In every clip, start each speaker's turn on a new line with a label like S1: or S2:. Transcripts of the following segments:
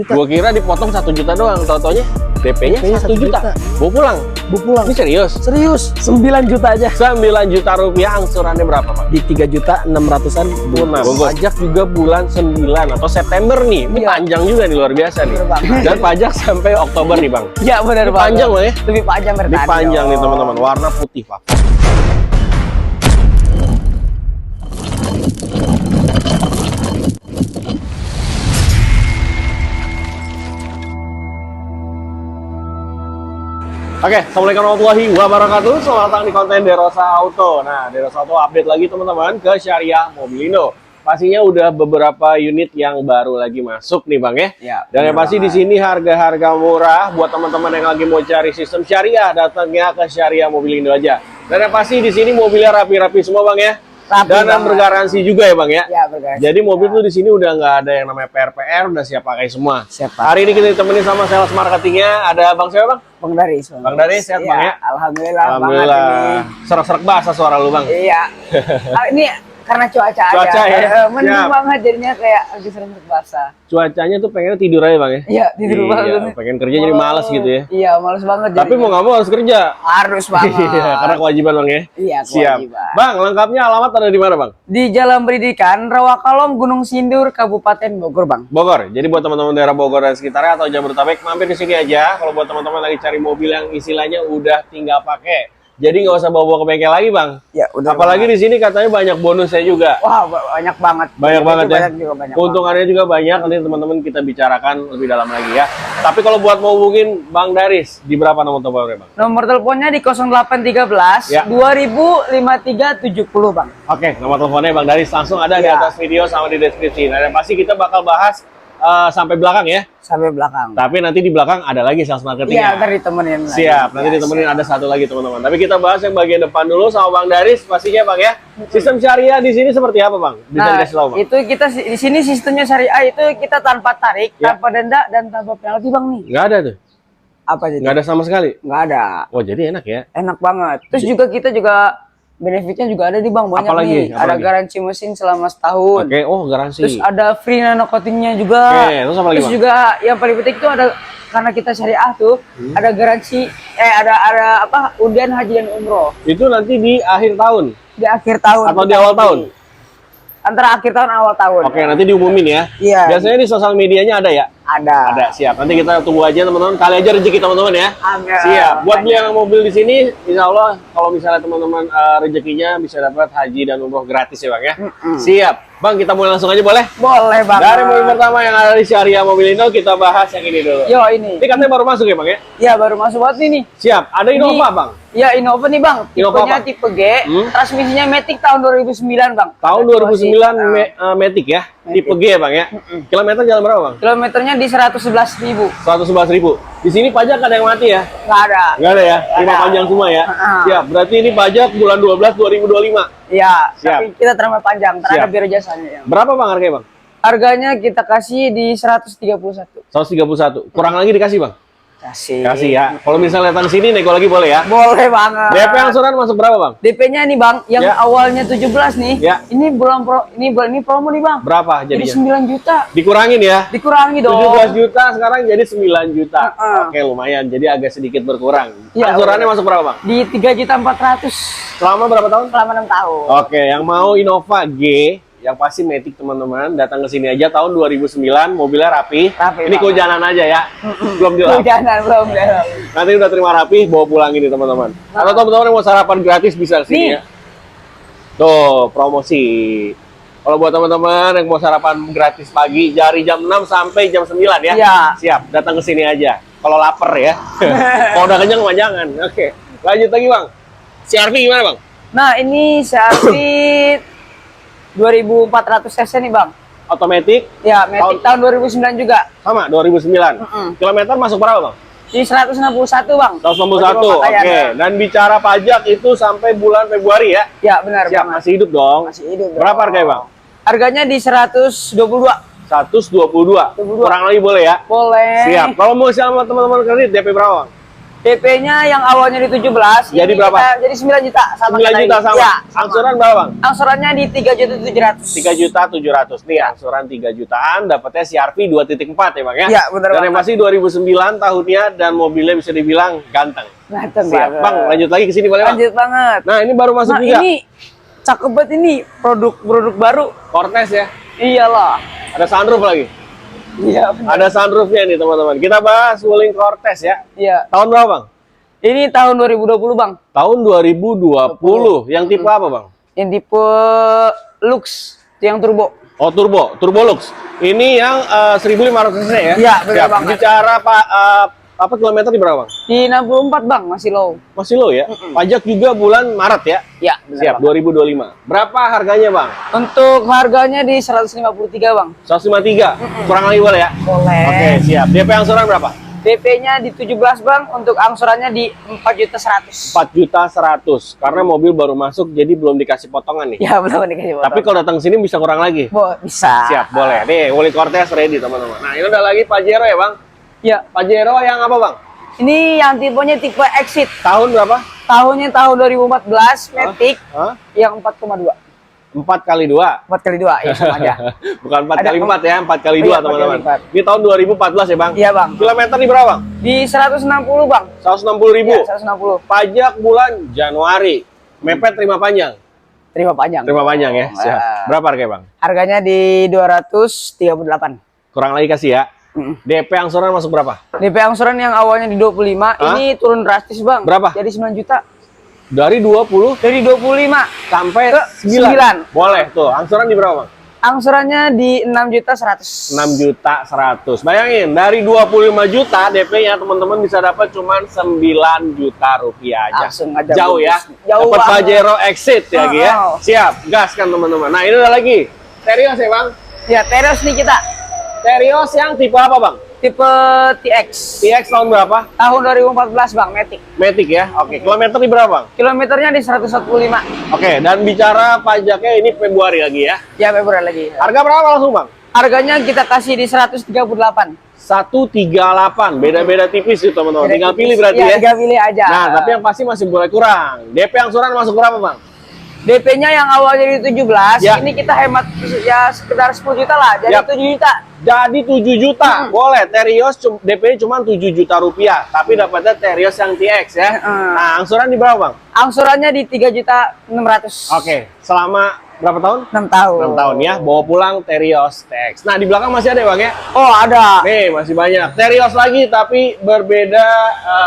S1: Gua kira dipotong 1 juta doang, tau-taunya DP-nya 1 juta. Bawa pulang.
S2: Ini
S1: Serius?
S2: serius 9 juta aja.
S1: 9 juta rupiah, angsurannya berapa, Pak?
S2: Di 3.600.000-an.
S1: Nah, pajak juga bulan 9 atau September nih. Ini panjang juga nih, luar biasa nih. Dan pajak sampai Oktober nih, Bang.
S2: Iya benar banget.
S1: Panjang loh ya.
S2: Lebih panjang dari
S1: Ini
S2: tadi.
S1: panjang nih teman-teman, warna putih, Pak. Oke, assalamualaikum warahmatullahi wabarakatuh. Selamat datang di konten Derosa Auto. Nah, Derosa Auto update lagi teman-teman ke Syariah Mobilindo. Pastinya udah beberapa unit yang baru lagi masuk nih, Bang ya.
S2: Ya,
S1: Dan yang pasti di sini harga-harga murah buat teman-teman yang lagi mau cari sistem syariah, datangnya ke Syariah Mobilindo aja. Dan yang pasti di sini mobilnya rapi-rapi semua, Bang ya. Dan bergaransi juga ya, Bang ya.
S2: Ya, bergaransi.
S1: Jadi mobil tuh di sini udah nggak ada yang namanya PR, udah siap pakai semua.
S2: Siap.
S1: Hari ini kita ditemenin sama sales marketingnya. Ada Bang siapa, Bang?
S2: Bang Daris.
S1: Bang Daris, sehat Bang ya?
S2: Alhamdulillah.
S1: Alhamdulillah. Serak-serak bahasa suara lu, Bang.
S2: Iya. Ini karena cuaca
S1: Cuaca
S2: aja.
S1: ya?
S2: Mending
S1: Siap.
S2: banget jadinya kayak lagi sering basah.
S1: Cuacanya tuh pengennya tidur aja, Bang ya?
S2: Iya, tidur
S1: Iya,
S2: banget.
S1: pengen kerja jadi males gitu ya.
S2: Iya, males banget.
S1: Tapi mau nggak mau harus kerja.
S2: harus banget.
S1: Iya, karena kewajiban, Bang ya?
S2: Iya,
S1: Siap.
S2: kewajiban.
S1: Bang, lengkapnya alamat ada di mana, Bang?
S2: Di Jalan Pendidikan Rawakalong, Gunung Sindur, Kabupaten Bogor, Bang.
S1: Bogor. Jadi buat teman-teman daerah Bogor dan sekitarnya atau Jabodetabek, mampir di sini aja. Kalau buat teman-teman lagi cari mobil yang istilahnya udah tinggal pakai. Jadi nggak usah bawa-bawa ke bengkel lagi, Bang.
S2: Ya, udah.
S1: Apalagi di sini katanya banyak bonusnya juga.
S2: Wah, banyak banget.
S1: Banyak banget ya.
S2: Banyak
S1: Keuntungannya juga banyak. Nanti teman-teman kita bicarakan lebih dalam lagi ya. Tapi kalau buat mau hubungin Bang Daris, di berapa nomor teleponnya, Bang?
S2: Nomor teleponnya di 0813
S1: Ya.
S2: 205370, Bang.
S1: Oke, nomor teleponnya Bang Daris langsung ada di
S2: Ya.
S1: atas video sama di deskripsi. Nah, yang pasti kita bakal bahas sampai belakang ya.
S2: Sampai belakang.
S1: Tapi nanti di belakang ada lagi sales marketingnya.
S2: Iya, ntar ditemenin lagi.
S1: Siap, nanti
S2: Ya,
S1: ditemenin
S2: siap.
S1: ada satu lagi teman-teman. Tapi kita bahas yang bagian depan dulu sama Bang Daris pastinya, Bang ya. Sistem syariah di sini seperti apa, Bang? Bisa
S2: Nah,
S1: dikasih tahu, Bang?
S2: itu kita di sini sistemnya syariah itu kita tanpa tarik,
S1: Ya.
S2: tanpa denda dan tanpa penalti, Bang nih.
S1: Nggak ada tuh.
S2: Apa jadi?
S1: Nggak ada sama sekali.
S2: Nggak ada.
S1: Oh, jadi enak ya.
S2: Enak banget. Terus juga kita juga benefitnya juga ada di Bang, banyak
S1: Apalagi?
S2: nih. Ada
S1: Apalagi?
S2: garansi mesin selama setahun.
S1: Oke, oh garansi.
S2: Terus ada free nano coatingnya juga.
S1: Oke, terus apa lagi, Bang?
S2: juga yang paling penting itu ada karena kita syariah tuh ada garansi ada apa undian haji dan umroh
S1: Itu nanti di akhir tahun
S2: di akhir tahun
S1: atau di awal tahun?
S2: antara akhir tahun awal tahun.
S1: Oke, nanti diumumin ya.
S2: Iya.
S1: Biasanya di sosial medianya ada ya?
S2: Ada.
S1: Ada, siap. Nanti kita tunggu aja teman-teman. Kali aja rezeki teman-teman ya.
S2: Amin.
S1: Siap. Buat beli yang mobil di sini, insya Allah kalau misalnya teman-teman rezekinya bisa dapat haji dan umroh gratis ya, Bang ya. Siap. Bang, kita mulai langsung aja boleh?
S2: Boleh Bang.
S1: Dari mobil pertama yang ada di Syariah Mobilindo, kita bahas yang ini dulu.
S2: Yo ini.
S1: Ini katanya baru masuk ya, Bang ya?
S2: Ya baru masuk banget nih.
S1: Siap. Ada Innova,
S2: Ini-
S1: Bang.
S2: Ya Innova nih Bang.
S1: Innova
S2: Tipenya
S1: apa?
S2: tipe G.
S1: Hmm?
S2: Transmisinya Matic tahun 2009 Bang.
S1: Tahun 2009
S2: Nah,
S1: Matic ya.
S2: Matic.
S1: Tipe G ya, Bang ya. Kilometer jalan berapa, Bang?
S2: kilometernya di 111.000.
S1: 111.000. Di sini pajak ada yang mati ya?
S2: Nggak ada.
S1: Nggak ada ya? Lima
S2: Ada.
S1: panjang semua ya?
S2: Heeh.
S1: Siap. Berarti ini pajak bulan 12 2025.
S2: Iya.
S1: Siap.
S2: Tapi kita terima panjang.
S1: Siap.
S2: Terhadap biro jasanya ya.
S1: Berapa, Bang, harganya, Bang?
S2: Harganya kita kasih di 131.
S1: 131. Kurang lagi dikasih, Bang?
S2: Kasih.
S1: Kasih ya. Kalau misalnya datang sini nego lagi boleh ya.
S2: Boleh banget.
S1: DP angsuran masuk berapa, Bang?
S2: DP-nya nih Bang, yang
S1: Ya.
S2: awalnya 17 nih.
S1: Ya.
S2: Ini ini promo nih Bang.
S1: Berapa
S2: Jadi
S1: jadinya?
S2: 9 juta.
S1: Dikurangin ya.
S2: Dikurangi dong.
S1: 17 juta sekarang jadi 9 juta.
S2: Heeh.
S1: Oke, lumayan. Jadi agak sedikit berkurang.
S2: Ya,
S1: Angsurannya
S2: boleh.
S1: masuk berapa, Bang?
S2: Di 3.400.000
S1: Selama berapa tahun?
S2: selama 6 tahun.
S1: Oke, yang mau Innova G, yang pasti Matic teman-teman, datang ke sini aja tahun 2009, mobilnya rapi.
S2: Rapi
S1: Ini
S2: banget.
S1: kehujanan aja ya. Belum dilap.
S2: Hujanan belum.
S1: Nanti udah terima rapi, bawa pulang ini teman-teman. Atau teman-teman yang mau sarapan gratis bisa ke sini
S2: Nih.
S1: ya. Tuh, promosi. Kalau buat teman-teman yang mau sarapan gratis pagi dari jam 6 sampai jam 9 ya.
S2: Iya.
S1: Siap, datang ke sini aja. Kalau lapar ya. Kalau udah kenyang mah jangan. Oke. Lanjut lagi, Bang. CR-V gimana, Bang?
S2: Nah, ini Sharpie 2400 cc nih Bang.
S1: Otomatis
S2: Ya, Matic tahun 2009 juga.
S1: sama 2009.
S2: Mm-mm.
S1: Kilometer masuk berapa, Bang?
S2: Di 161 Bang.
S1: 161. Oke.
S2: Pemakaian.
S1: Dan bicara pajak itu sampai bulan Februari ya.
S2: Ya, benar
S1: Siap,
S2: banget.
S1: masih hidup dong.
S2: Masih hidup. dong.
S1: Berapa harganya, Bang?
S2: Harganya di 122.
S1: 122.
S2: 22.
S1: Kurang lagi boleh ya?
S2: Boleh.
S1: Siap. Kalau mau sama teman-teman kredit DP berapa, Bang?
S2: DP-nya yang awalnya di 17,
S1: jadi berapa?
S2: Jadi 9 juta sama
S1: 9 juta sama.
S2: Ya,
S1: Angsuran berapa, Bang?
S2: Angsurannya di 3.700.000.
S1: 3.700.000 nih, angsuran 3 jutaan, dapatnya CR-V 2.4 ya, Bang ya?
S2: Iya, benar
S1: Dan
S2: banget.
S1: yang pasti 2009 tahunnya dan mobilnya bisa dibilang ganteng.
S2: Ganteng
S1: Siap,
S2: banget.
S1: Bang. Lanjut lagi ke sini boleh, Bang?
S2: Lanjut banget.
S1: Nah, ini baru masuk
S2: Nah,
S1: juga.
S2: ini cakep banget ini produk baru.
S1: Cortez ya.
S2: Iyalah.
S1: Ada sunroof lagi.
S2: Iya.
S1: Ada sunroofnya nih, teman-teman. Kita bahas Wuling Cortez ya.
S2: Iya.
S1: Tahun berapa, Bang?
S2: Ini tahun 2020, Bang.
S1: Tahun 2020. Yang tipe apa, Bang?
S2: Yang tipe Lux, yang turbo.
S1: Oh, Turbo Lux. Ini yang 1500 cc ya?
S2: Iya, benar
S1: Siap.
S2: banget.
S1: Bicara Pak apa kilometer di berapa, Bang?
S2: Di 64, Bang, masih low.
S1: Masih low ya? Pajak juga bulan Maret ya?
S2: Ya,
S1: Siap, 2025. Berapa harganya, Bang?
S2: Untuk harganya di 153, Bang.
S1: 153. Kurang lagi boleh ya?
S2: Boleh.
S1: Oke, siap. DP angsuran berapa?
S2: DP-nya di 17, Bang. Untuk angsurannya di 4.100.000.
S1: 4.100.000. Karena mobil baru masuk jadi belum dikasih potongan nih.
S2: Ya, belum dikasih foto.
S1: Tapi kalau datang sini bisa kurang lagi.
S2: Bisa.
S1: Siap, boleh. Nih, Wuling Cortez ready, teman-teman. Nah, ini udah lagi Pajero ya, Bang?
S2: Ya,
S1: Pajero yang apa, Bang?
S2: ini yang tipenya tipe Exit.
S1: Tahun berapa?
S2: Tahunnya tahun 2014, Matic
S1: Hah?
S2: yang 4,2.
S1: 4 kali 2.
S2: 4x2, ya sama aja.
S1: Bukan 4
S2: Ada
S1: kali 4 ya, 4 kali 2,
S2: Iya, 4
S1: teman-teman.
S2: kali 4.
S1: Ini tahun 2014 ya, Bang?
S2: Iya, Bang.
S1: Kilometer di berapa, Bang?
S2: Di 160, Bang.
S1: 160.000.
S2: Iya, 160.
S1: Pajak bulan Januari. Mepet terima panjang.
S2: Terima panjang.
S1: Terima panjang ya. Siap. Berapa harganya, Bang?
S2: Harganya di 238.
S1: Kurang lagi kasih ya. DP angsuran masuk berapa?
S2: DP angsuran yang awalnya di 25,
S1: Hah?
S2: ini turun drastis, Bang.
S1: Berapa?
S2: Jadi 9 juta.
S1: Dari 20
S2: Dari 25
S1: sampai
S2: ke
S1: 9. Boleh tuh. Angsuran di berapa, Bang?
S2: angsurannya di 6.100.000.
S1: 6.100.000. Bayangin, dari 25 juta DP-nya teman-teman bisa dapat cuman 9 juta rupiah aja.
S2: Langsung aja
S1: Jauh ya.
S2: Jauh
S1: Dapat
S2: banget.
S1: Pajero Exit ya, Gi ya.
S2: Oh.
S1: Siap, gas kan teman-teman. Nah, ini udah lagi. Terios ya, Bang?
S2: Ya, Terios nih kita.
S1: Terios yang tipe apa, Bang?
S2: Tipe TX.
S1: TX tahun berapa?
S2: Tahun 2014, Bang, Matic.
S1: Matic ya. Oke, kilometer di berapa, Bang?
S2: Kilometernya di 145.
S1: Oke, dan bicara pajaknya ini Februari lagi ya.
S2: Ya, Februari lagi.
S1: Harga berapa langsung, Bang?
S2: Harganya kita kasih di 138.
S1: 138. Beda-beda tipis sih, teman-teman.
S2: Beda
S1: Tinggal
S2: tipis.
S1: pilih berarti
S2: Ya,
S1: ya.
S2: tinggal pilih aja.
S1: Nah, tapi yang pasti masih boleh kurang. DP angsuran masuk berapa, Bang?
S2: DP-nya yang awalnya di 17,
S1: Ya.
S2: ini kita hemat ya sekitar 10 juta lah, jadi
S1: Yap.
S2: 7 juta.
S1: Jadi 7 juta. Boleh. Terios DP cuma 7 juta rupiah. Tapi dapatnya Terios yang TX ya. Nah, angsuran di berapa, Bang?
S2: Angsurannya di 3.600.000.
S1: Oke. Selama berapa tahun?
S2: 6 tahun.
S1: 6 tahun ya. Bawa pulang Terios TX. Nah, di belakang masih ada ya, Bang ya?
S2: Oh, ada.
S1: Nih, masih banyak. Terios lagi tapi berbeda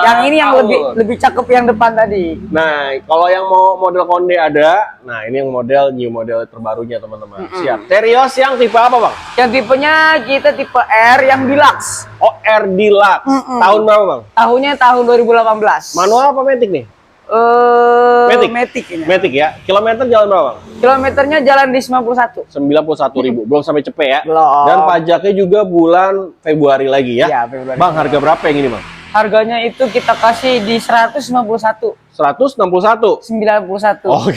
S2: Yang ini yang
S1: tahun.
S2: lebih cakep yang depan tadi.
S1: Nah, kalau yang mau model Konde ada. Nah, ini yang new model terbarunya, teman-teman. Siap. Terios yang tipe apa, Bang?
S2: Yang tipenya kita tipe R yang deluxe.
S1: Oh, R Deluxe. Tahun berapa, Bang?
S2: Tahunnya tahun 2018.
S1: Manual apa matic nih?
S2: Matic. Matic ini.
S1: Matic ya. Kilometer jalan berapa, Bang?
S2: Kilometernya jalan di 91.
S1: 91.000. Belum sampai cepet ya.
S2: Belum.
S1: Dan pajaknya juga bulan Februari lagi ya.
S2: Iya, Februari.
S1: Bang, harga berapa yang ini, Bang?
S2: Harganya itu kita kasih di 191.
S1: 161.
S2: 91.
S1: Oh, oke.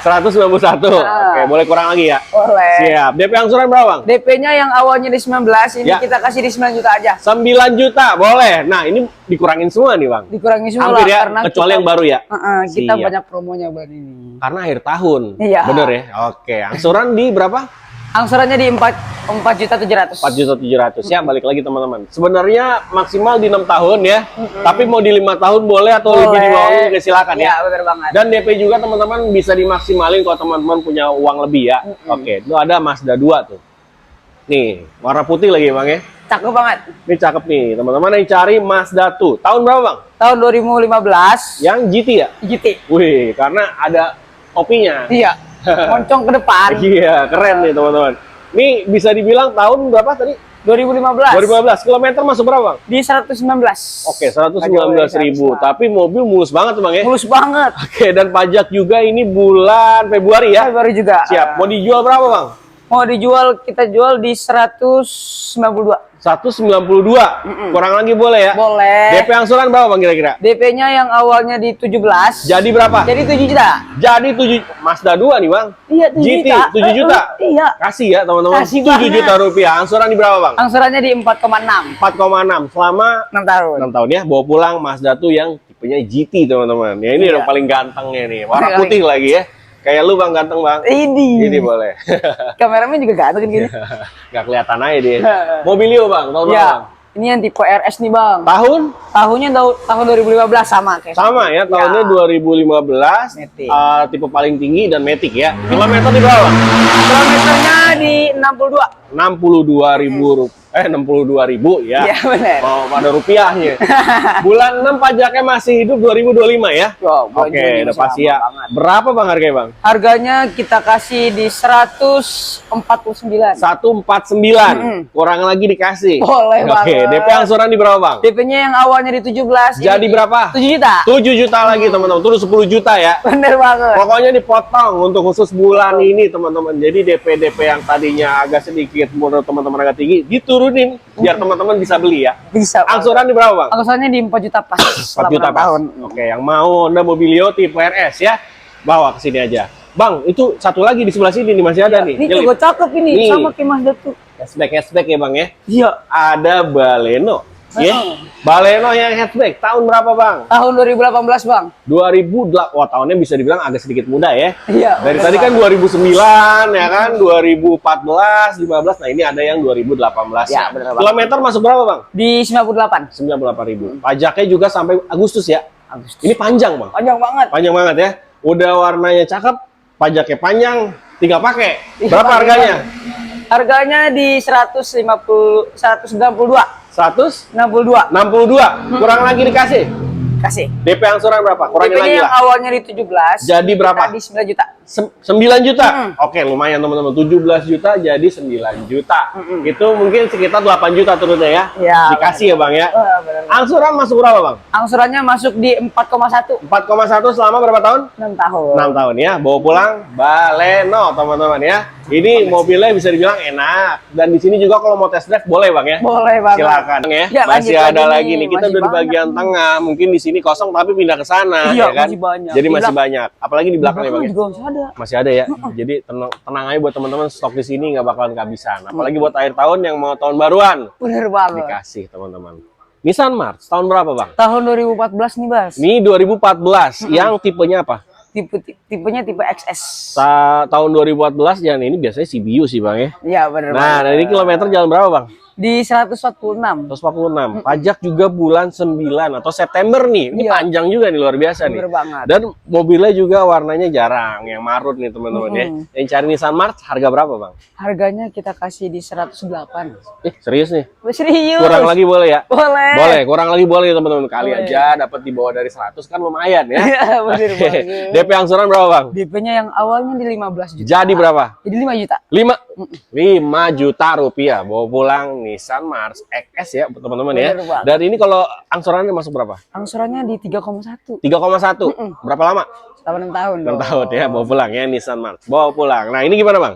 S1: 191. Oke, boleh kurang lagi ya?
S2: Boleh.
S1: Siap. DP angsuran berapa, Bang?
S2: DP-nya yang awalnya di 19, ini
S1: Ya.
S2: kita kasih di 9 juta aja.
S1: 9 juta, boleh. Nah, ini dikurangin semua nih, Bang.
S2: Dikurangi semua
S1: Hampir
S2: lah,
S1: ya,
S2: karena
S1: kecuali
S2: kita-
S1: yang baru ya.
S2: Kita
S1: Siap.
S2: banyak promonya bulan ini.
S1: Karena akhir tahun.
S2: Iya.
S1: Bener ya? Oke, angsuran di berapa?
S2: Angsurannya di 4.700.000.
S1: 4.700.000 ya. Balik lagi, teman-teman. Sebenarnya maksimal di 6 tahun ya. Tapi mau di 5 tahun boleh atau lebih di bawah juga silakan ya.
S2: Iya, bener banget.
S1: Dan DP juga teman-teman bisa dimaksimalin kalau teman-teman punya uang lebih ya. Oke, itu ada Mazda 2 tuh. Nih, warna putih lagi, Bang ya.
S2: Cakep banget.
S1: Ini cakep nih, teman-teman yang cari Mazda 2. Tahun berapa, Bang?
S2: Tahun 2015.
S1: Yang GT ya?
S2: GT.
S1: Wih, karena ada topinya.
S2: Iya. Moncong ke depan.
S1: Iya, keren nih, teman-teman. Ini bisa dibilang tahun berapa tadi?
S2: 2015.
S1: 2015. Kilometer masuk berapa, Bang?
S2: Di 119.
S1: Oke, 119.000. Tapi mobil mulus banget, Bang ya.
S2: Mulus banget.
S1: Oke, dan pajak juga ini bulan Februari ya.
S2: Baru juga.
S1: Siap. Mau dijual berapa, Bang?
S2: Mau dijual, kita jual di 192.
S1: 192. Kurang lagi boleh ya?
S2: Boleh.
S1: DP angsuran berapa Bang kira-kira?
S2: DP-nya yang awalnya di 17.
S1: Jadi berapa?
S2: Jadi 7 juta.
S1: Jadi 7 Mazda 2 nih Bang.
S2: Iya, 7
S1: GT
S2: juta.
S1: 7 juta.
S2: Iya.
S1: Kasih ya teman-teman.
S2: Kasih
S1: 7
S2: banget.
S1: juta rupiah. Angsuran di berapa Bang?
S2: Angsurannya di 4,6.
S1: 4,6 selama
S2: 6 tahun.
S1: 6 tahun ya. Bawa pulang Mazda 2 yang tipenya GT teman-teman. Ya ini
S2: Iya.
S1: yang paling gantengnya nih. Warna
S2: Paling-
S1: putih lagi ya. Kayak lu Bang ganteng Bang. Ini boleh.
S2: Kameramen juga ganteng gini.
S1: Gak kelihatan aja dia. Mobilio Bang, tahun berapa Bang?
S2: Ya. Ini yang tipe RS nih, Bang.
S1: Tahun?
S2: Tahun 2015 sama kayak.
S1: Sama ya, tahunnya 2015.
S2: Matic.
S1: Tipe paling tinggi dan Matic ya. Kilometer di berapa?
S2: Kilometernya di 62.
S1: 62.000 ya.
S2: Iya, benar.
S1: Oh, pada rupiahnya. Bulan 6 pajaknya masih hidup 2025 ya.
S2: Oh, bulan
S1: Oke,
S2: Juni
S1: udah
S2: masih
S1: pasti
S2: lama
S1: ya.
S2: banget.
S1: Berapa Bang harganya Bang?
S2: Harganya kita kasih di 149.
S1: 149. Kurang lagi dikasih.
S2: Boleh
S1: Oke,
S2: banget.
S1: DP angsuran di berapa Bang?
S2: DP-nya yang awalnya di 17.
S1: Jadi
S2: ini
S1: berapa?
S2: 7 juta.
S1: 7 juta lagi teman-teman. Turun 10 juta ya.
S2: Bener banget.
S1: Pokoknya dipotong untuk khusus bulan ini teman-teman. Jadi DP yang tadinya agak sedikit menurut teman-teman agak tinggi diturunin biar teman-teman bisa beli ya.
S2: Bisa.
S1: Angsuran di berapa Bang?
S2: Angsurannya di 4 juta pas.
S1: 4 juta pas.
S2: tahun.
S1: Oke, yang mau Honda Mobilio tipe RS ya. Bawa ke sini aja. Bang, itu satu lagi di sebelah sini nih masih ada nih.
S2: Ini
S1: Nyelip.
S2: juga cakep ini
S1: Nih.
S2: sama kayak Mazda tuh.
S1: Hatchback ya Bang ya.
S2: Iya.
S1: Ada Baleno. Ya. Baleno yang hatchback tahun berapa Bang?
S2: Tahun 2018, Bang.
S1: 2008. Wah, tahunnya bisa dibilang agak sedikit muda ya.
S2: Iya.
S1: Dari
S2: bener
S1: tadi kan
S2: banget.
S1: 2009 ya kan, 2014, 15. Nah, ini ada yang 2018.
S2: Ya, bener banget.
S1: Kilometer masuk berapa, Bang?
S2: Di 98.
S1: 98.000. Pajaknya juga sampai Agustus ya.
S2: Agustus.
S1: Ini panjang, Bang.
S2: Panjang banget.
S1: Panjang banget ya. Udah warnanya cakep, pajaknya panjang, tinggal pakai.
S2: Iya,
S1: Berapa
S2: pakai
S1: harganya?
S2: Harganya di 192.
S1: 162.
S2: 62.
S1: Kurang lagi dikasih.
S2: Kasih.
S1: DP angsuran berapa? Kurangin lagi
S2: DP-nya yang
S1: lah.
S2: awalnya di 17.
S1: Jadi berapa?
S2: Di 9 juta.
S1: 9 juta. Oke, lumayan teman-teman. 17 juta jadi 9 juta. Itu mungkin sekitar 8 juta turunnya ya.
S2: Ya,
S1: Dikasih ya, Bang ya.
S2: Benar.
S1: Angsuran masuk berapa, Bang?
S2: Angsurannya masuk di 4,1.
S1: 4,1 selama berapa tahun?
S2: 6 tahun.
S1: 6 tahun ya. Bawa pulang Baleno, teman-teman ya. Ini mobilnya bisa dibilang enak. Dan di sini juga kalau mau test drive boleh, Bang ya.
S2: Boleh banget.
S1: Silakan ya.
S2: Ya,
S1: Masih
S2: lanjut
S1: ada
S2: lagi
S1: lagi
S2: nih.
S1: nih. Kita
S2: Masih
S1: udah di
S2: banyak
S1: bagian
S2: nih.
S1: tengah. Mungkin di sini kosong tapi pindah ke sana
S2: Iya,
S1: ya kan.
S2: masih banyak.
S1: Jadi
S2: Di
S1: masih
S2: belakang.
S1: banyak. Apalagi di belakang ya, Bang ya.
S2: juga masih ada.
S1: Masih ada ya. Jadi tenang aja buat teman-teman, stok di sini nggak bakalan kehabisan. Apalagi buat akhir tahun yang mau tahun baruan.
S2: Bener banget.
S1: Dikasih teman-teman. Nissan March tahun berapa, Bang?
S2: Tahun 2014 nih, Bas.
S1: Ini 2014. Yang tipenya apa?
S2: Tipenya tipe XS.
S1: Tahun 2014 yang ini biasanya CBU sih, Bang ya.
S2: Iya, bener
S1: Nah,
S2: banget.
S1: ini kilometer jalan berapa, Bang?
S2: Di 146.
S1: 146. Pajak juga bulan 9 atau September nih. Ini
S2: Iya.
S1: panjang juga nih, luar biasa nih.
S2: Bener banget.
S1: Dan mobilnya juga warnanya jarang, yang marun nih teman-teman ya. Yang cari Nissan March harga berapa, Bang?
S2: Harganya kita kasih di 108.
S1: Serius nih?
S2: Serius?
S1: Kurang lagi boleh ya?
S2: Boleh.
S1: Boleh, kurang lagi boleh teman-teman. Kali
S2: Boleh.
S1: aja dapat di bawah dari 100 kan lumayan ya.
S2: Iya, bener
S1: Oke.
S2: banget.
S1: DP angsuran berapa, Bang?
S2: DP-nya yang awalnya di 15 juta.
S1: Jadi berapa?
S2: Jadi 5 juta.
S1: 5 juta rupiah bawa pulang Nissan March XS ya teman-teman ya.
S2: Bener banget.
S1: Dan ini kalau angsurannya masuk berapa?
S2: Angsurannya di 3,1.
S1: 3,1. Berapa lama?
S2: Selama 6 tahun.
S1: 6
S2: dong.
S1: tahun ya bawa pulang ya Nissan March. Bawa pulang. Nah, ini gimana, Bang?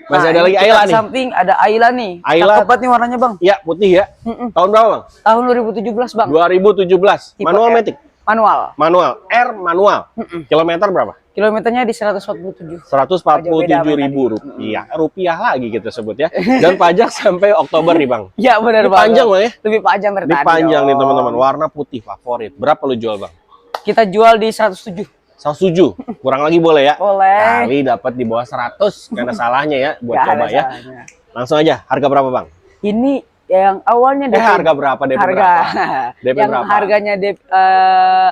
S1: Masih
S2: Nah,
S1: ada
S2: ini
S1: lagi
S2: kita
S1: Ayla
S2: di
S1: nih.
S2: samping ada Ayla nih.
S1: Ayla.
S2: Cakep banget nih warnanya, Bang.
S1: Ya, putih ya. Tahun berapa, Bang?
S2: Tahun 2017, Bang.
S1: 2017.
S2: Tipe
S1: Manual
S2: R.
S1: matic.
S2: Manual.
S1: Manual. R manual. Kilometer berapa?
S2: Kilometernya di 147.
S1: 147.000 rupiah. Rupiah lagi kita sebut ya. Dan pajak sampai Oktober nih, Bang.
S2: Ya, benar
S1: Ini
S2: banget.
S1: panjang loh ya.
S2: Lebih panjang dari
S1: Ini
S2: tadi.
S1: panjang nih
S2: dong.
S1: teman-teman. Warna putih favorit. Berapa lu jual, Bang?
S2: Kita jual di 107.
S1: 107. Kurang lagi boleh ya?
S2: Boleh.
S1: Kali dapat di bawah 100. Karena salahnya ya buat
S2: Nggak
S1: coba
S2: ada
S1: ya.
S2: salahnya.
S1: Langsung aja. Harga berapa, Bang?
S2: Ini yang awalnya
S1: Harga berapa? DP
S2: harga
S1: berapa? DP
S2: yang
S1: berapa?
S2: harganya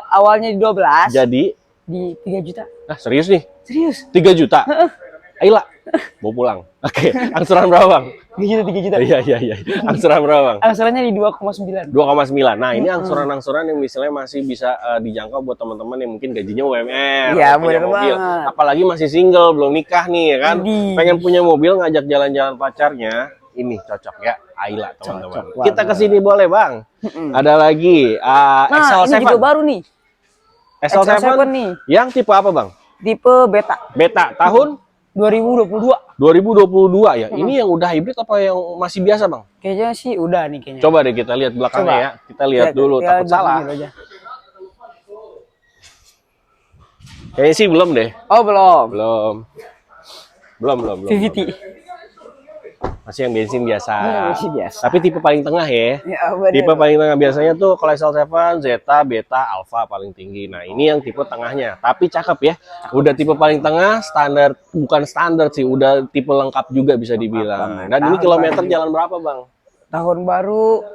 S2: awalnya di 12
S1: Jadi,
S2: di 3 juta.
S1: serius nih?
S2: Serius?
S1: 3 juta? Ayolah. Bawa pulang. Oke. Angsuran berapa, Bang?
S2: 3 juta.
S1: Iya. Angsuran berapa, Bang?
S2: Angsurannya di 2,9.
S1: 2,9. Nah, ini angsuran-angsuran yang misalnya masih bisa dijangkau buat teman-teman yang mungkin gajinya UMR,
S2: Iya,
S1: punya
S2: bener
S1: mobil.
S2: banget.
S1: Apalagi masih single, belum nikah nih ya kan.
S2: Widih.
S1: Pengen punya mobil ngajak jalan-jalan pacarnya, ini cocok ya, Ayla teman-teman.
S2: Cocok
S1: Kita
S2: banget.
S1: kesini boleh, Bang. Ada lagi
S2: Nah,
S1: XL7.
S2: ini juga baru nih.
S1: XL7
S2: XL7 nih.
S1: yang tipe apa, Bang?
S2: Tipe beta.
S1: Beta tahun
S2: 2022.
S1: 2022 ya. Ini yang udah hybrid apa yang masih biasa, Bang?
S2: Kayaknya sih udah nih kayaknya.
S1: Coba deh kita lihat belakangnya
S2: Coba.
S1: ya. Kita lihat dulu,
S2: Ya,
S1: takut salah.
S2: dulu aja.
S1: Kayaknya sih belum deh.
S2: Oh, belum.
S1: Belum.
S2: VVT.
S1: Masih yang bensin biasa.
S2: Masih biasa.
S1: Tapi tipe paling tengah ya.
S2: Ya, bener.
S1: Tipe paling tengah biasanya tuh kalau XL7, Zeta, Beta, Alpha paling tinggi. Nah, ini yang tipe tengahnya. Tapi cakep ya. Udah tipe paling tengah, standar, bukan standar sih, udah tipe lengkap juga bisa dibilang. Dan ini kilometer jalan berapa, Bang?
S2: Tahun baru,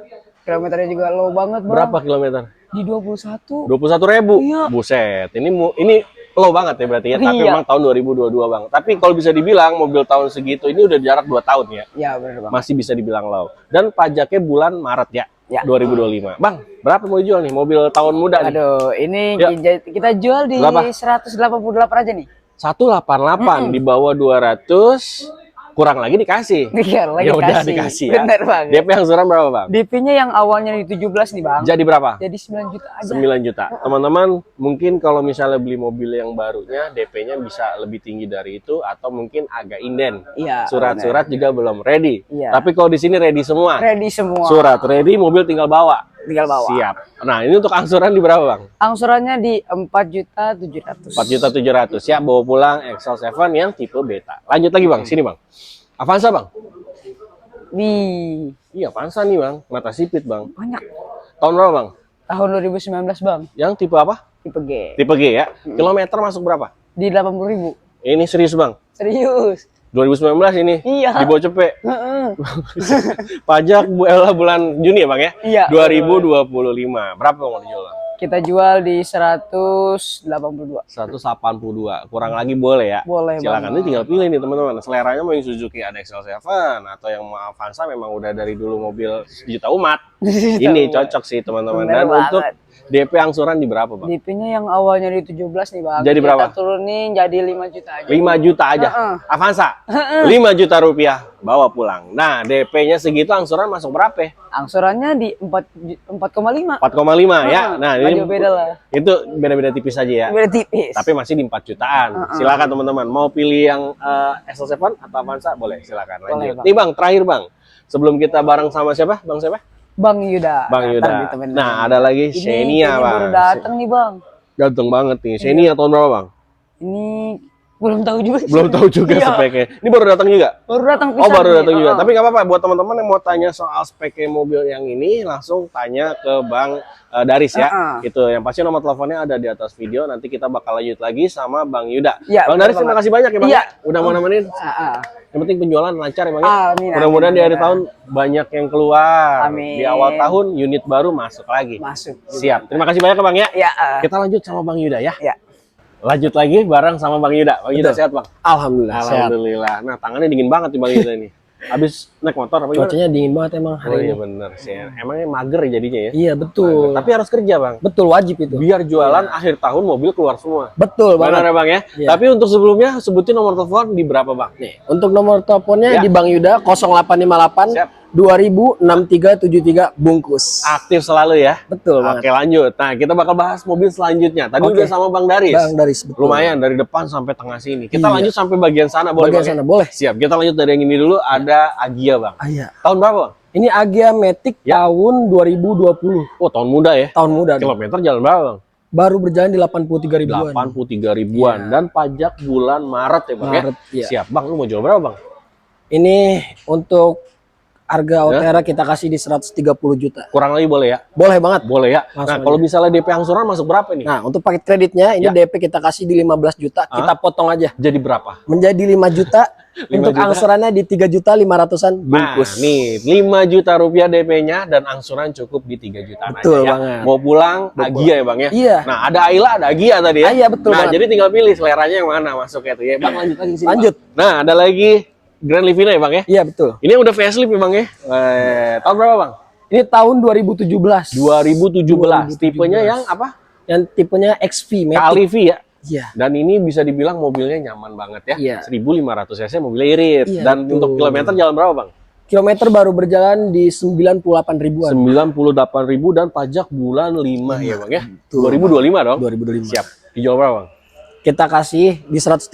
S2: kilometernya juga low banget, Bang.
S1: Berapa kilometer?
S2: Di 21.
S1: 21.000.
S2: Iya.
S1: Buset. Ini low banget ya berarti ya. Tapi
S2: Iya.
S1: memang tahun 2022, Bang. Tapi kalau bisa dibilang mobil tahun segitu ini udah jarak 2 tahun ya.
S2: Ya, bener, Bang.
S1: Masih bisa dibilang low. Dan pajaknya bulan Maret ya.
S2: Ya.
S1: 2025. Bang, berapa mau dijual nih mobil tahun muda nih?
S2: Aduh, ini
S1: Ya.
S2: kita jual di
S1: Berapa?
S2: 188 aja nih.
S1: 188 di bawah 200, kurang lagi dikasih.
S2: Iya, lagi
S1: Ya udah
S2: kasih.
S1: dikasih ya.
S2: Bener, Bang.
S1: DP angsuran berapa, Bang?
S2: DP-nya yang awalnya di 17 nih, Bang.
S1: Jadi berapa?
S2: Jadi 9 juta aja.
S1: 9 juta. Teman-teman, mungkin kalau misalnya beli mobil yang barunya, DP-nya bisa lebih tinggi dari itu atau mungkin agak inden.
S2: Iya.
S1: Surat-surat juga belum ready.
S2: Iya.
S1: Tapi kalau di sini ready semua.
S2: Ready semua.
S1: Surat ready, mobil tinggal bawa.
S2: Tinggal bawa.
S1: Siap. Nah, ini untuk angsuran di berapa, Bang?
S2: Angsurannya di 4.700.000.
S1: 4.700.000 ya, bawa pulang XL7 yang tipe beta. Lanjut lagi, Bang. Sini, Bang. Avanza, Bang.
S2: Wih,
S1: Iya, Avanza nih, Bang. Mata sipit, Bang.
S2: banyak.
S1: Tahun berapa, Bang?
S2: Tahun 2019, Bang.
S1: Yang tipe apa?
S2: Tipe G.
S1: Tipe G ya. Kilometer masuk berapa?
S2: Di 80.000.
S1: Ini serius, Bang.
S2: Serius.
S1: 2019 ini.
S2: Iya.
S1: Di bawah cepet.
S2: Heeh.
S1: Pajak bulan Juni ya, Bang ya?
S2: Iya.
S1: 2025. Berapa mau dijual, Bang?
S2: Kita jual di 182.
S1: 182. Kurang lagi boleh ya?
S2: Boleh,
S1: Silakan.
S2: Bang.
S1: Ini tinggal pilih nih, teman-teman. Seleranya mau yang Suzuki ada XL7 atau yang mau Avanza memang udah dari dulu mobil sejuta umat. Ini cocok sih, teman-teman.
S2: Bener
S1: Dan untuk
S2: banget.
S1: DP angsuran di berapa, Bang?
S2: DP-nya yang awalnya di 17 nih, Bang.
S1: Jadi berapa?
S2: Kita turunin jadi 5 juta aja.
S1: 5 juta aja.
S2: Heeh.
S1: Avanza. 5 juta rupiah bawa pulang. Nah, DP-nya segitu angsuran masuk berapa?
S2: Angsurannya di 4,5.
S1: 4,5 ya. Nah,
S2: nggak
S1: ini
S2: jauh beda lah.
S1: itu beda-beda tipis aja ya.
S2: Beda tipis.
S1: Tapi masih di 4 jutaan. Silakan teman-teman. Mau pilih yang XL7 atau Avanza? Boleh, silakan.
S2: Boleh,
S1: Lanjut.
S2: Bang.
S1: Nih, Bang, terakhir, Bang. Sebelum kita bareng sama siapa? Bang siapa?
S2: Bang Yuda.
S1: Bang
S2: Datang
S1: Yuda.
S2: di temen-temen.
S1: Nah, ada lagi
S2: Ini
S1: Xenia,
S2: kayaknya
S1: Bang.
S2: baru datang nih, Bang.
S1: Ganteng banget nih. Xenia tahun berapa, Bang?
S2: Ini belum tahu juga. sih.
S1: Belum tahu juga
S2: Iya.
S1: speknya. Ini baru datang juga?
S2: Baru datang
S1: Oh,
S2: pisan
S1: baru
S2: nih.
S1: datang juga.
S2: Heeh.
S1: Tapi nggak apa-apa. Buat teman-teman yang mau tanya soal speknya mobil yang ini, langsung tanya ke Bang Daris ya.
S2: Heeh.
S1: Itu yang pasti nomor teleponnya ada di atas video. Nanti kita bakal lanjut lagi sama Bang Yuda.
S2: Iya,
S1: Bang
S2: betul
S1: Daris, terima
S2: banget.
S1: kasih banyak ya, Bang.
S2: Iya.
S1: Udah mau nemenin.
S2: Heeh.
S1: Yang penting penjualan lancar ya, Bang. Ya?
S2: Amin,
S1: Mudah-mudahan di
S2: amin,
S1: akhir
S2: amin.
S1: tahun banyak yang keluar.
S2: Amin.
S1: Di awal tahun unit baru masuk lagi.
S2: Masuk.
S1: Siap. Terima kasih banyak ya, Bang ya.
S2: Ya.
S1: Kita lanjut sama Bang Yuda ya.
S2: Ya.
S1: Lanjut lagi bareng sama Bang Yuda. Bang Yuda
S3: Betul.
S1: sehat, Bang?
S3: Alhamdulillah, sehat.
S1: Alhamdulillah. Nah, tangannya dingin banget nih Bang Yuda ini. Habis naik motor apa gimana?
S3: Cuacanya dingin banget emang
S1: Oh
S3: hari
S1: iya
S3: ini.
S1: bener sih. Emangnya mager ya jadinya ya?
S3: Iya betul.
S1: Tapi harus kerja, Bang.
S3: Betul wajib itu.
S1: Biar jualan akhir tahun mobil keluar semua.
S3: Betul
S1: Benar
S3: banget.
S1: ya, Bang ya?
S3: Iya.
S1: Tapi untuk sebelumnya sebutin nomor telepon di berapa, Bang?
S3: Nih, untuk nomor teleponnya
S1: Ya.
S3: di Bang Yuda 0858
S1: Siap.
S3: 206373 bungkus.
S1: Aktif selalu ya.
S3: Betul banget.
S1: Oke, lanjut. Nah, kita bakal bahas mobil selanjutnya. Tadi
S3: Oke.
S1: udah sama Bang Daris.
S3: Bang Daris betul.
S1: Lumayan dari depan sampai tengah sini. Kita
S3: Iya.
S1: lanjut sampai bagian sana boleh,
S3: Bagian
S1: Bang, ya?
S3: sana boleh.
S1: Siap. Kita lanjut dari yang ini dulu. Ada Agia, Bang.
S3: Ah, iya.
S1: Tahun berapa, Bang?
S3: Ini Agya Matic
S1: Ya.
S3: tahun 2020.
S1: Oh, tahun muda ya.
S3: Tahun muda. dong.
S1: Kilometer jalan berapa, Bang?
S3: Baru berjalan di 83 ribuan.
S1: 83 ribuan dan pajak bulan Maret ya, Bang
S3: Maret,
S1: ya.
S3: iya.
S1: Siap, Bang. Lu mau jual berapa, Bang?
S3: Ini untuk harga
S1: Ya.
S3: Otera kita kasih di 130 juta.
S1: Kurang lagi boleh ya?
S3: Boleh banget.
S1: Boleh ya.
S3: Langsung
S1: Nah, kalau misalnya DP angsuran masuk berapa nih?
S3: Nah, untuk paket kreditnya ini
S1: Ya.
S3: DP kita kasih di 15 juta, kita potong aja
S1: Jadi berapa?
S3: menjadi 5 juta.
S1: 5
S3: Untuk
S1: juta?
S3: angsurannya di 3.500.000-an
S1: Nah,
S3: bungkus.
S1: nih 5 juta rupiah DP-nya dan angsuran cukup di 3 jutaan
S3: Betul
S1: aja ya.
S3: banget.
S1: Mau pulang Agia ya, Bang ya?
S3: Iya.
S1: Nah, ada Ayla, ada Agia tadi ya?
S3: Ah, iya, betul
S1: Nah,
S3: banget.
S1: jadi tinggal pilih seleranya yang mana masuknya tuh ya. Bang, lanjut lagi sini.
S3: Lanjut.
S1: Bang. Nah, ada lagi Grand Livina ya, Bang ya?
S3: Iya betul.
S1: Ini yang udah facelift ya, Bang ya? Tahun berapa, Bang?
S3: Ini tahun 2017.
S1: 2017. Tipenya yang apa?
S3: Yang tipenya XV Matic.
S1: Kali V ya.
S3: Iya.
S1: Dan ini bisa dibilang mobilnya nyaman banget ya.
S3: Iya.
S1: 1500 cc mobilnya irit.
S3: Iya,
S1: Dan
S3: betul.
S1: untuk kilometer jalan berapa, Bang?
S3: Kilometer baru berjalan di 98 ribuan.
S1: 98.000 dan pajak bulan 5 ya, Bang ya.
S3: Betul.
S1: 2025 dong.
S3: 2025.
S1: Siap. Dijual berapa, Bang?
S3: Kita kasih di 138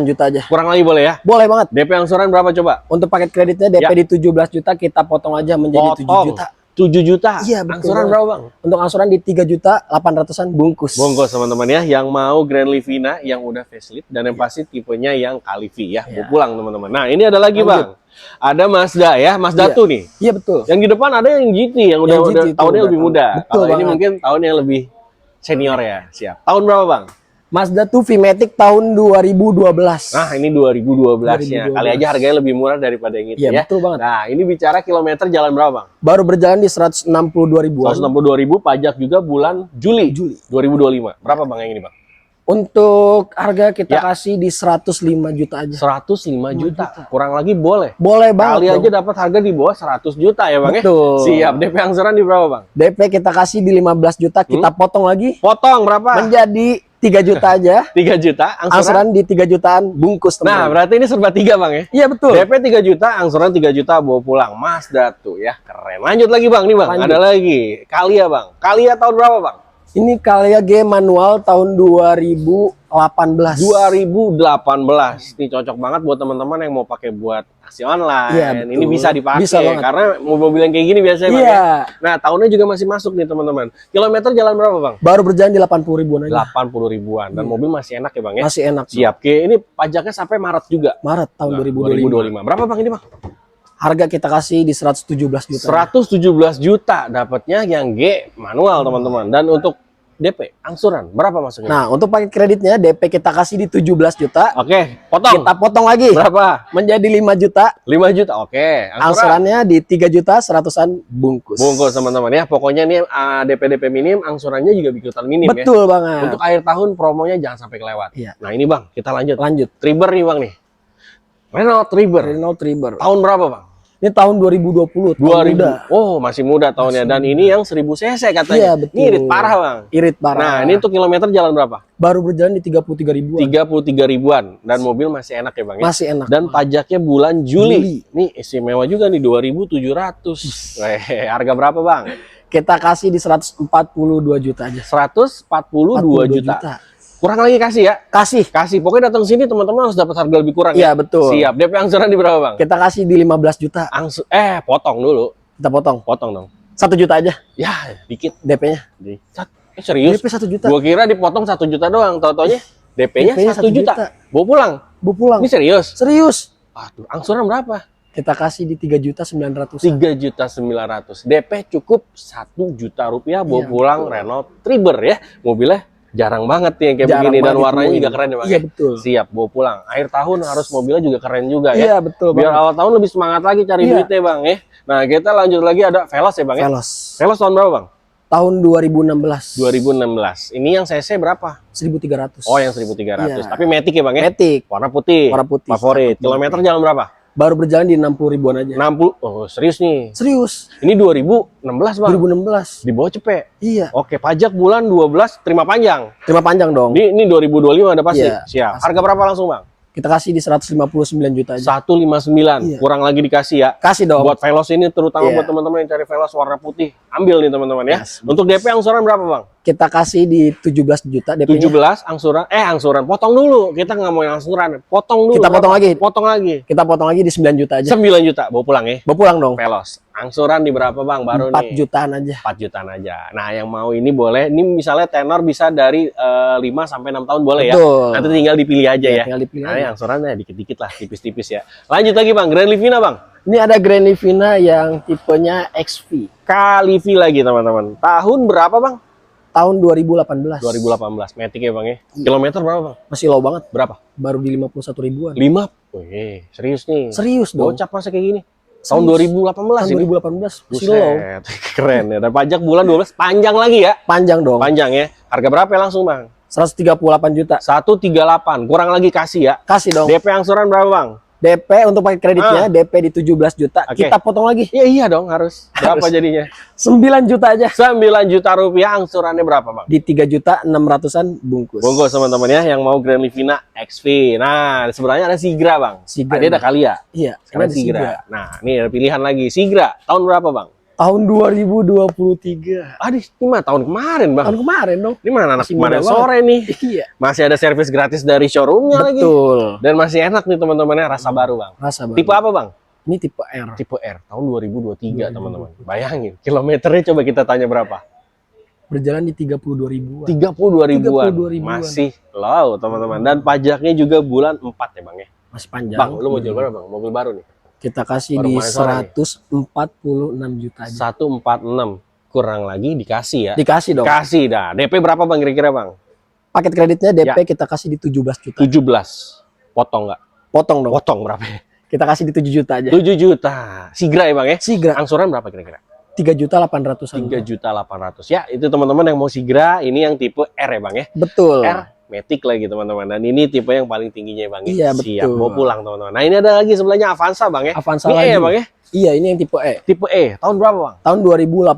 S3: juta aja.
S1: Kurang lagi boleh ya?
S3: Boleh banget.
S1: DP angsuran berapa coba?
S3: Untuk paket kreditnya DP
S1: Ya.
S3: di 17 juta, kita potong aja menjadi 7 juta.
S1: 7 juta.
S3: Iya, betul
S1: Angsuran
S3: banget.
S1: berapa bang?
S3: Untuk angsuran di 3 juta 800-an bungkus.
S1: Bongkos teman-teman ya, yang mau Grand Livina yang udah facelift dan yang pasti tipenya yang Kalivi ya. Mau pulang teman-teman. Nah ini ada lagi
S3: Lanjut.
S1: bang. Ada Mazda ya, Mazda
S3: Iya.
S1: 2 nih.
S3: Iya betul.
S1: Yang di depan ada yang GT yang udah,
S3: Yang GT
S1: udah
S3: itu
S1: tahunnya
S3: udah
S1: lebih
S3: tahu.
S1: muda.
S3: Betul
S1: Kalau ini
S3: banget.
S1: mungkin tahun yang lebih senior ya. Siap. Tahun berapa bang?
S3: Mazda 2 V-Matic tahun 2012.
S1: Nah ini 2012-nya.
S3: 2012.
S1: Kali aja harganya lebih murah daripada yang itu
S3: Iya,
S1: ya.
S3: betul banget.
S1: Nah ini bicara kilometer jalan berapa bang?
S3: Baru berjalan di 162 ribuan.
S1: 162.000, pajak juga bulan Juli 2025. Berapa bang yang ini bang?
S3: Untuk harga kita
S1: Ya.
S3: kasih di 105 juta aja.
S1: 105 juta. Kurang lagi boleh.
S3: Boleh banget
S1: Kali
S3: dong.
S1: aja dapat harga di bawah 100 juta ya bang
S3: Betul.
S1: ya? Siap. DP angsuran di berapa bang?
S3: DP kita kasih di 15 juta, kita potong lagi
S1: Potong berapa?
S3: menjadi 3 juta aja.
S1: 3 juta. Angsuran?
S3: Angsuran di 3 jutaan bungkus teman.
S1: Nah berarti ini serba 3 bang ya?
S3: Iya betul.
S1: DP 3 juta, angsuran 3 juta bawa pulang. Mazda tuh ya, keren. Lanjut lagi bang, nih bang,
S3: Lanjut.
S1: ada lagi. Kalia bang, Kalia tahun berapa bang?
S3: Ini Kalia G manual tahun 2018.
S1: 2018. Ini cocok banget buat teman-teman yang mau pakai buat aksi online.
S3: Iya, betul.
S1: Ini bisa dipakai
S3: Bisa banget.
S1: karena mobil yang kayak gini biasanya bang
S3: Iya.
S1: ya. Nah tahunnya juga masih masuk nih teman-teman. Kilometer jalan berapa bang?
S3: Baru berjalan di 80 ribuan aja.
S1: 80 ribuan. Dan mobil masih enak ya bang ya?
S3: Masih enak.
S1: Siap. Oke, ini pajaknya sampai Maret juga.
S3: Maret tahun
S1: Nah,
S3: 2025.
S1: Berapa bang ini bang?
S3: Harga kita kasih di 117 juta.
S1: 117 juta dapatnya yang G manual teman-teman. Dan untuk DP angsuran berapa masuknya?
S3: Nah, untuk paket kreditnya DP kita kasih di 17 juta.
S1: Oke, potong.
S3: Kita potong lagi
S1: Berapa?
S3: menjadi 5 juta.
S1: 5 juta. Oke, angsuran.
S3: Angsurannya di 3 juta 100-an bungkus.
S1: Bungkus teman-teman ya. Pokoknya nih DP minim, angsurannya juga ikutan minim ya.
S3: Betul banget.
S1: Untuk akhir tahun promonya jangan sampai kelewat.
S3: Iya.
S1: Nah ini bang, kita lanjut.
S3: Lanjut.
S1: Triber nih bang nih. Renault Triber.
S3: Renault Triber.
S1: Tahun berapa bang?
S3: Ini tahun 2020. Tahun
S1: 2000.
S3: muda.
S1: Oh masih muda tahunnya. Dan ini yang 1000 cc katanya.
S3: Iya, betul.
S1: Ini irit parah bang.
S3: Irit parah.
S1: Nah ini untuk kilometer jalan berapa?
S3: baru berjalan di 33 ribuan.
S1: 33 ribuan. Dan mobil masih enak ya bang ya?
S3: Masih enak.
S1: Dan pajaknya bulan
S3: Juli.
S1: Juli. Nih istimewa juga nih 2.700. Harga berapa bang?
S3: Kita kasih di 142 juta aja.
S1: 142 juta. Kurang lagi kasih ya? Kasih. Pokoknya datang sini teman-teman harus dapat harga lebih kurang
S3: Iya,
S1: ya?
S3: betul.
S1: Siap. DP angsuran di berapa bang?
S3: Kita kasih di 15 juta.
S1: Potong dulu.
S3: Kita potong.
S1: Potong dong.
S3: 1 juta aja
S1: Ya, dikit.
S3: DP-nya.
S1: Serius?
S3: DP 1 juta.
S1: Gua kira dipotong 1 juta doang. Tau-taunya DP-nya
S3: DP-nya
S1: 1 juta.
S3: 1 juta.
S1: Bawa pulang.
S3: Bu pulang.
S1: Ini serius?
S3: Serius.
S1: Aduh, angsuran berapa?
S3: Kita kasih di 3 juta 900.
S1: 3.900.000. DP cukup 1 juta rupiah bawa
S3: Iya,
S1: pulang
S3: betul.
S1: Renault Triber ya. Mobilnya jarang banget nih yang kayak
S3: Jarang
S1: begini dan
S3: banget
S1: warnanya
S3: ditemuin.
S1: juga keren ya bang.
S3: Iya, betul.
S1: Siap bawa pulang. Akhir tahun harus mobilnya juga keren juga ya.
S3: Iya, betul
S1: Biar
S3: banget.
S1: awal tahun lebih semangat lagi cari
S3: Iya.
S1: duitnya bang ya. Nah kita lanjut lagi ada Veloz ya bang ya.
S3: Veloz.
S1: Veloz tahun berapa bang?
S3: Tahun 2016.
S1: 2016. Ini yang CC berapa?
S3: 1300.
S1: Oh yang 1300.
S3: Iya.
S1: Tapi Matic ya bang ya?
S3: Matic.
S1: Warna putih.
S3: Warna putih.
S1: Favorit. Kilometer jalan berapa?
S3: Baru berjalan di 60 ribuan aja.
S1: 60. Oh serius nih.
S3: Serius.
S1: Ini 2016 bang.
S3: 2016.
S1: Di bawah cepet.
S3: Iya.
S1: Oke, pajak bulan 12 terima panjang.
S3: Terima panjang dong.
S1: Ini 2025 ada pasti.
S3: Iya,
S1: Siap.
S3: pasti.
S1: Harga berapa langsung, Bang?
S3: Kita kasih di 159 juta aja.
S1: 159.
S3: Iya.
S1: Kurang lagi dikasih ya.
S3: Kasih dong.
S1: Buat Veloz ini terutama
S3: Iya.
S1: buat teman-teman yang cari Veloz warna putih. Ambil nih teman-teman ya.
S3: Yes,
S1: Untuk DP angsuran berapa, Bang?
S3: Kita kasih di 17 juta DP-nya.
S1: 17 angsuran. Potong dulu. Kita nggak mau yang angsuran. Potong dulu.
S3: Kita potong
S1: Berapa?
S3: lagi.
S1: Potong lagi.
S3: Kita potong lagi di 9 juta aja.
S1: 9 juta. Bawa pulang ya.
S3: Bawa pulang dong.
S1: Veloz. Angsuran di berapa, Bang? Baru
S3: 4
S1: nih.
S3: jutaan aja.
S1: 4 jutaan aja. Nah, yang mau ini boleh. Ini misalnya tenor bisa dari 5 sampai 6 tahun boleh ya.
S3: Betul.
S1: Nanti tinggal dipilih aja ya.
S3: Tinggal dipilih
S1: Nah,
S3: aja.
S1: yang angsurannya dikit-dikit lah, tipis-tipis ya. Lanjut lagi Bang, Grand Livina Bang.
S3: Ini ada Grand Livina yang tipenya XV.
S1: Kalivi lagi teman-teman. Tahun berapa Bang?
S3: Tahun 2018.
S1: 2018. Matic ya Bang ya. Kilometer berapa Bang?
S3: Masih low banget.
S1: Berapa?
S3: Baru di 51 ribuan.
S1: 5. Wih, serius nih.
S3: Serius dong.
S1: Bocap masa kayak gini. Tahun
S3: Serius.
S1: 2018
S3: Tahun
S1: ini.
S3: 2018. Masih low.
S1: Buset. Keren ya. Dan pajak bulan 12 panjang lagi ya.
S3: Panjang dong.
S1: Panjang ya. Harga berapa ya langsung Bang?
S3: 138 juta.
S1: 138. Kurang lagi kasih ya.
S3: Kasih dong.
S1: DP angsuran berapa Bang?
S3: DP untuk pakai kreditnya DP di 17 juta.
S1: Oke.
S3: Kita potong lagi
S1: Ya iya dong harus. Berapa
S3: Harus.
S1: jadinya?
S3: 9 juta aja.
S1: 9 juta rupiah angsurannya berapa Bang?
S3: Di 3 juta 600-an bungkus.
S1: Bungkus teman-teman ya yang mau Grand Livina XV. Nah, sebenarnya ada Sigra, Bang.
S3: Sigra.
S1: Tadi ada Kalia.
S3: Iya,
S1: Sekarang
S3: ada
S1: Sigra.
S3: Sigra.
S1: Nah, ini ada pilihan lagi. Sigra tahun berapa, Bang?
S3: Tahun 2023.
S1: Aduh, ini mah tahun kemarin, Bang.
S3: Tahun kemarin dong.
S1: Ini mana anak
S3: Masih
S1: kemarin
S3: muda
S1: sore nih.
S3: Iya.
S1: Masih ada servis gratis dari showroomnya lagi.
S3: Betul.
S1: Dan masih enak nih teman-temannya, rasa baru, Bang.
S3: Rasa baru.
S1: Tipe apa, Bang?
S3: Ini tipe R.
S1: Tipe R, tahun 2023, teman-teman. Bayangin, kilometernya coba kita tanya berapa?
S3: Berjalan di 32 ribuan.
S1: 32 ribuan.
S3: 32 ribuan.
S1: Masih low, teman-teman. Dan pajaknya juga bulan 4 ya, Bang ya.
S3: Masih panjang.
S1: Bang, lu mau jual berapa, Bang? Mobil baru nih.
S3: Kita kasih
S1: Baru
S3: di
S1: kemarin sore nih.
S3: 146 juta aja.
S1: 146 kurang lagi dikasih ya.
S3: Dikasih dong.
S1: Kasih dah. DP berapa, Bang, kira-kira, Bang?
S3: Paket kreditnya DP
S1: Ya.
S3: kita kasih di 17 juta.
S1: 17. Potong nggak?
S3: Potong dong.
S1: Potong berapa ya?
S3: Kita kasih di 7 juta aja.
S1: 7 juta. Sigra ya, Bang ya?
S3: Sigra
S1: Angsuran berapa kira-kira?
S3: 3.800.000.
S1: 3.800.000. Ya, itu teman-teman yang mau Sigra, ini yang tipe R ya, Bang ya.
S3: Betul.
S1: R Matic lagi, teman-teman. Dan ini tipe yang paling tingginya, Bang ya.
S3: Iya,
S1: Siap
S3: betul.
S1: mau pulang, teman-teman. Nah, ini ada lagi sebelahnya Avanza, Bang ya.
S3: Avanza
S1: Ini E
S3: lagi.
S1: ya, Bang ya.
S3: Iya, ini yang tipe E.
S1: Tipe E. Tahun berapa, Bang?
S3: Tahun 2018.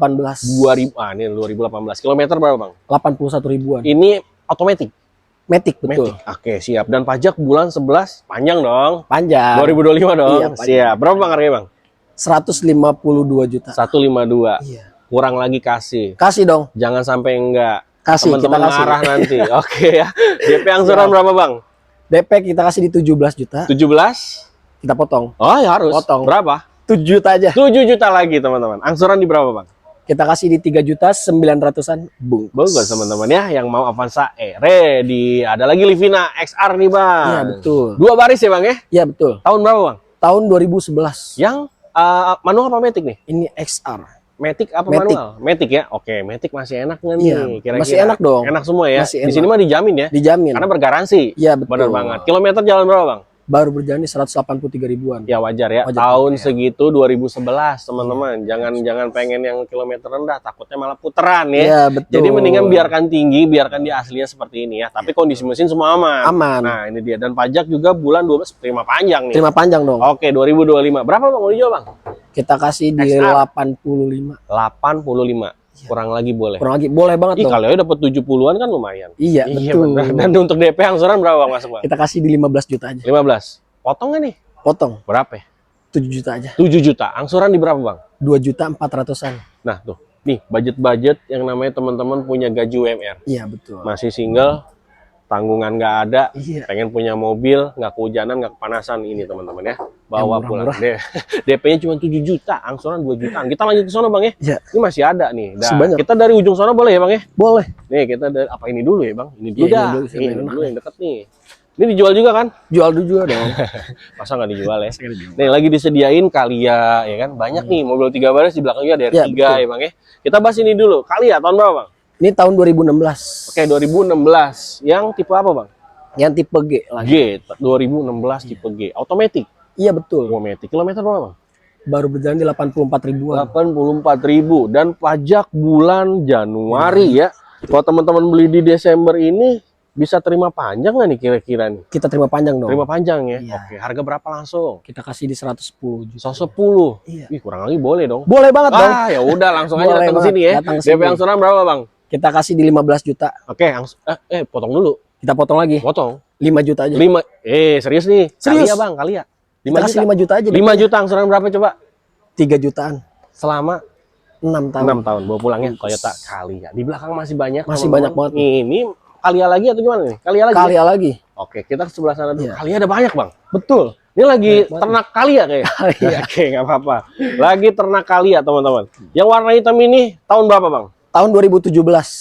S1: 2000. Ah, ini 2018. Kilometer berapa, Bang?
S3: 81 ribuan.
S1: Ini otomatis.
S3: Matic, betul.
S1: Matic. Oke, siap. Dan pajak bulan 11 panjang dong.
S3: Panjang.
S1: 2025 dong.
S3: Iya, panjang.
S1: Siap. Berapa, Bang, harganya, Bang?
S3: 152 juta.
S1: 152.
S3: Iya.
S1: Kurang lagi kasih.
S3: Kasih dong.
S1: Jangan sampai enggak.
S3: Kasih, kita
S1: Teman-teman
S3: kasih.
S1: marah nanti. Oke ya. DP angsuran
S3: Siap.
S1: berapa, Bang?
S3: DP kita kasih di 17 juta.
S1: 17?
S3: Kita potong.
S1: Oh, ya harus.
S3: Potong.
S1: Berapa?
S3: 7 juta aja.
S1: 7 juta lagi, teman-teman. Angsuran di berapa, Bang?
S3: Kita kasih di 3 juta 900-an. Bung.
S1: Bagus, teman-teman ya. Yang mau Avanza E. Ready. Ada lagi Livina XR nih, Bang.
S3: Iya, betul.
S1: 2 baris ya, Bang ya?
S3: Iya, betul.
S1: Tahun berapa, Bang?
S3: Tahun 2011.
S1: Yang manual apa Matic nih?
S3: Ini XR.
S1: Matic apa
S3: Matic.
S1: manual? Matic ya. Oke, Matic masih enak nggak nih?
S3: Iya,
S1: Kira-kira.
S3: masih enak dong.
S1: Enak semua ya.
S3: Masih
S1: Di sini
S3: enak.
S1: mah dijamin ya.
S3: Dijamin.
S1: Karena bergaransi.
S3: Iya, betul.
S1: Benar banget. Kilometer jalan berapa, Bang?
S3: Baru berjalan di 183 ribuan.
S1: Ya wajar ya.
S3: Wajar,
S1: Tahun
S3: ya.
S1: segitu 2011, teman-teman. Jangan pengen yang kilometer rendah, takutnya malah puteran ya.
S3: Iya, betul.
S1: Jadi mendingan biarkan tinggi, biarkan dia aslinya seperti ini ya. Tapi kondisi mesin semua aman.
S3: Aman.
S1: Nah, ini dia. Dan pajak juga bulan 12 terima panjang nih.
S3: Terima panjang dong.
S1: Oke, 2025. Berapa, Bang, mau dijual, Bang?
S3: Kita kasih di
S1: XR.
S3: 85.
S1: 85. Kurang lagi boleh.
S3: Kurang lagi. Boleh banget
S1: Ih,
S3: dong.
S1: kalau ya dapat 70-an kan lumayan.
S3: Iya, betul.
S1: benar. Dan untuk DP angsuran berapa, Bang, masuk, Bang?
S3: Kita kasih di 15 juta aja.
S1: 15. Potong nggak nih?
S3: Potong.
S1: Berapa ya?
S3: 7 juta aja.
S1: 7 juta. Angsuran di berapa, Bang?
S3: 2 juta 400-an.
S1: Nah, tuh. Nih, budget-budget yang namanya teman-teman punya gaji UMR.
S3: Iya, betul.
S1: Masih single, tanggungan nggak ada,
S3: Iya.
S1: pengen punya mobil, nggak kehujanan, nggak kepanasan. Ini, teman-teman ya. Bawa
S3: Yang
S1: pulang.
S3: murah-murah.
S1: DP-nya cuma 7 juta, angsuran 2 jutaan. Kita lanjut ke sono, Bang ya.
S3: Iya.
S1: Ini masih ada nih.
S3: Masih banyak.
S1: Kita dari ujung sono boleh ya, Bang ya?
S3: Boleh.
S1: Nih, kita dari apa ini dulu ya, Bang? Ini dulu
S3: Iya, ini
S1: dah.
S3: dulu,
S1: Ini
S3: enak
S1: dulu yang deket nih. Ini dijual juga kan?
S3: Jual dulu juga dong.
S1: Masa nggak dijual ya? Nih lagi disediain Kalia ya kan? Banyak nih mobil 3 baris di belakang juga ada
S3: Ya,
S1: R3
S3: betul.
S1: ya, Bang ya. Kita bahas ini dulu. Kalia tahun berapa, Bang?
S3: Ini tahun 2016.
S1: Oke, 2016. Yang tipe apa, Bang?
S3: Yang tipe G lagi.
S1: G, 2016 tipe G. Automatic.
S3: Iya, betul.
S1: Automatic. Kilometer berapa, Bang?
S3: Baru berjalan di 84 ribuan.
S1: 84.000 dan pajak bulan Januari ya. Kalau teman-teman beli di Desember ini bisa terima panjang nggak nih kira-kira nih?
S3: Kita terima panjang dong.
S1: Terima panjang ya.
S3: Iya.
S1: Oke, harga berapa langsung?
S3: Kita kasih di 110 juta.
S1: 110.
S3: Iya.
S1: Ih, kurang lagi boleh dong.
S3: Boleh banget dong.
S1: Ah, ya udah langsung aja
S3: Boleh
S1: datang ke
S3: banget,
S1: sini ya.
S3: datang ke
S1: DP
S3: sini.
S1: angsuran berapa, Bang?
S3: Kita kasih di 15 juta.
S1: Oke, potong dulu.
S3: Kita potong lagi.
S1: Potong.
S3: 5 juta aja.
S1: 5. Serius nih.
S3: Serius?
S1: Kalia, Bang, Kalia. 5
S3: Kita kasih
S1: juta.
S3: 5 juta aja.
S1: 5 juta angsuran berapa coba?
S3: 3 jutaan.
S1: Selama
S3: 6 tahun.
S1: 6 tahun bawa pulangnya Toyota Kalia. Di belakang masih banyak.
S3: Masih
S1: teman-teman.
S3: banyak banget.
S1: Ini Kalia lagi atau gimana nih? Kalia lagi.
S3: Kalia lagi.
S1: Oke, kita ke sebelah sana dulu.
S3: Iya.
S1: Kalia ada banyak, Bang.
S3: Betul.
S1: Ini lagi
S3: Banyak banget.
S1: ternak Kalia kayak. Oke, nggak apa-apa. Lagi ternak Kalia, teman-teman. Yang warna hitam ini tahun berapa, Bang?
S3: Tahun 2017.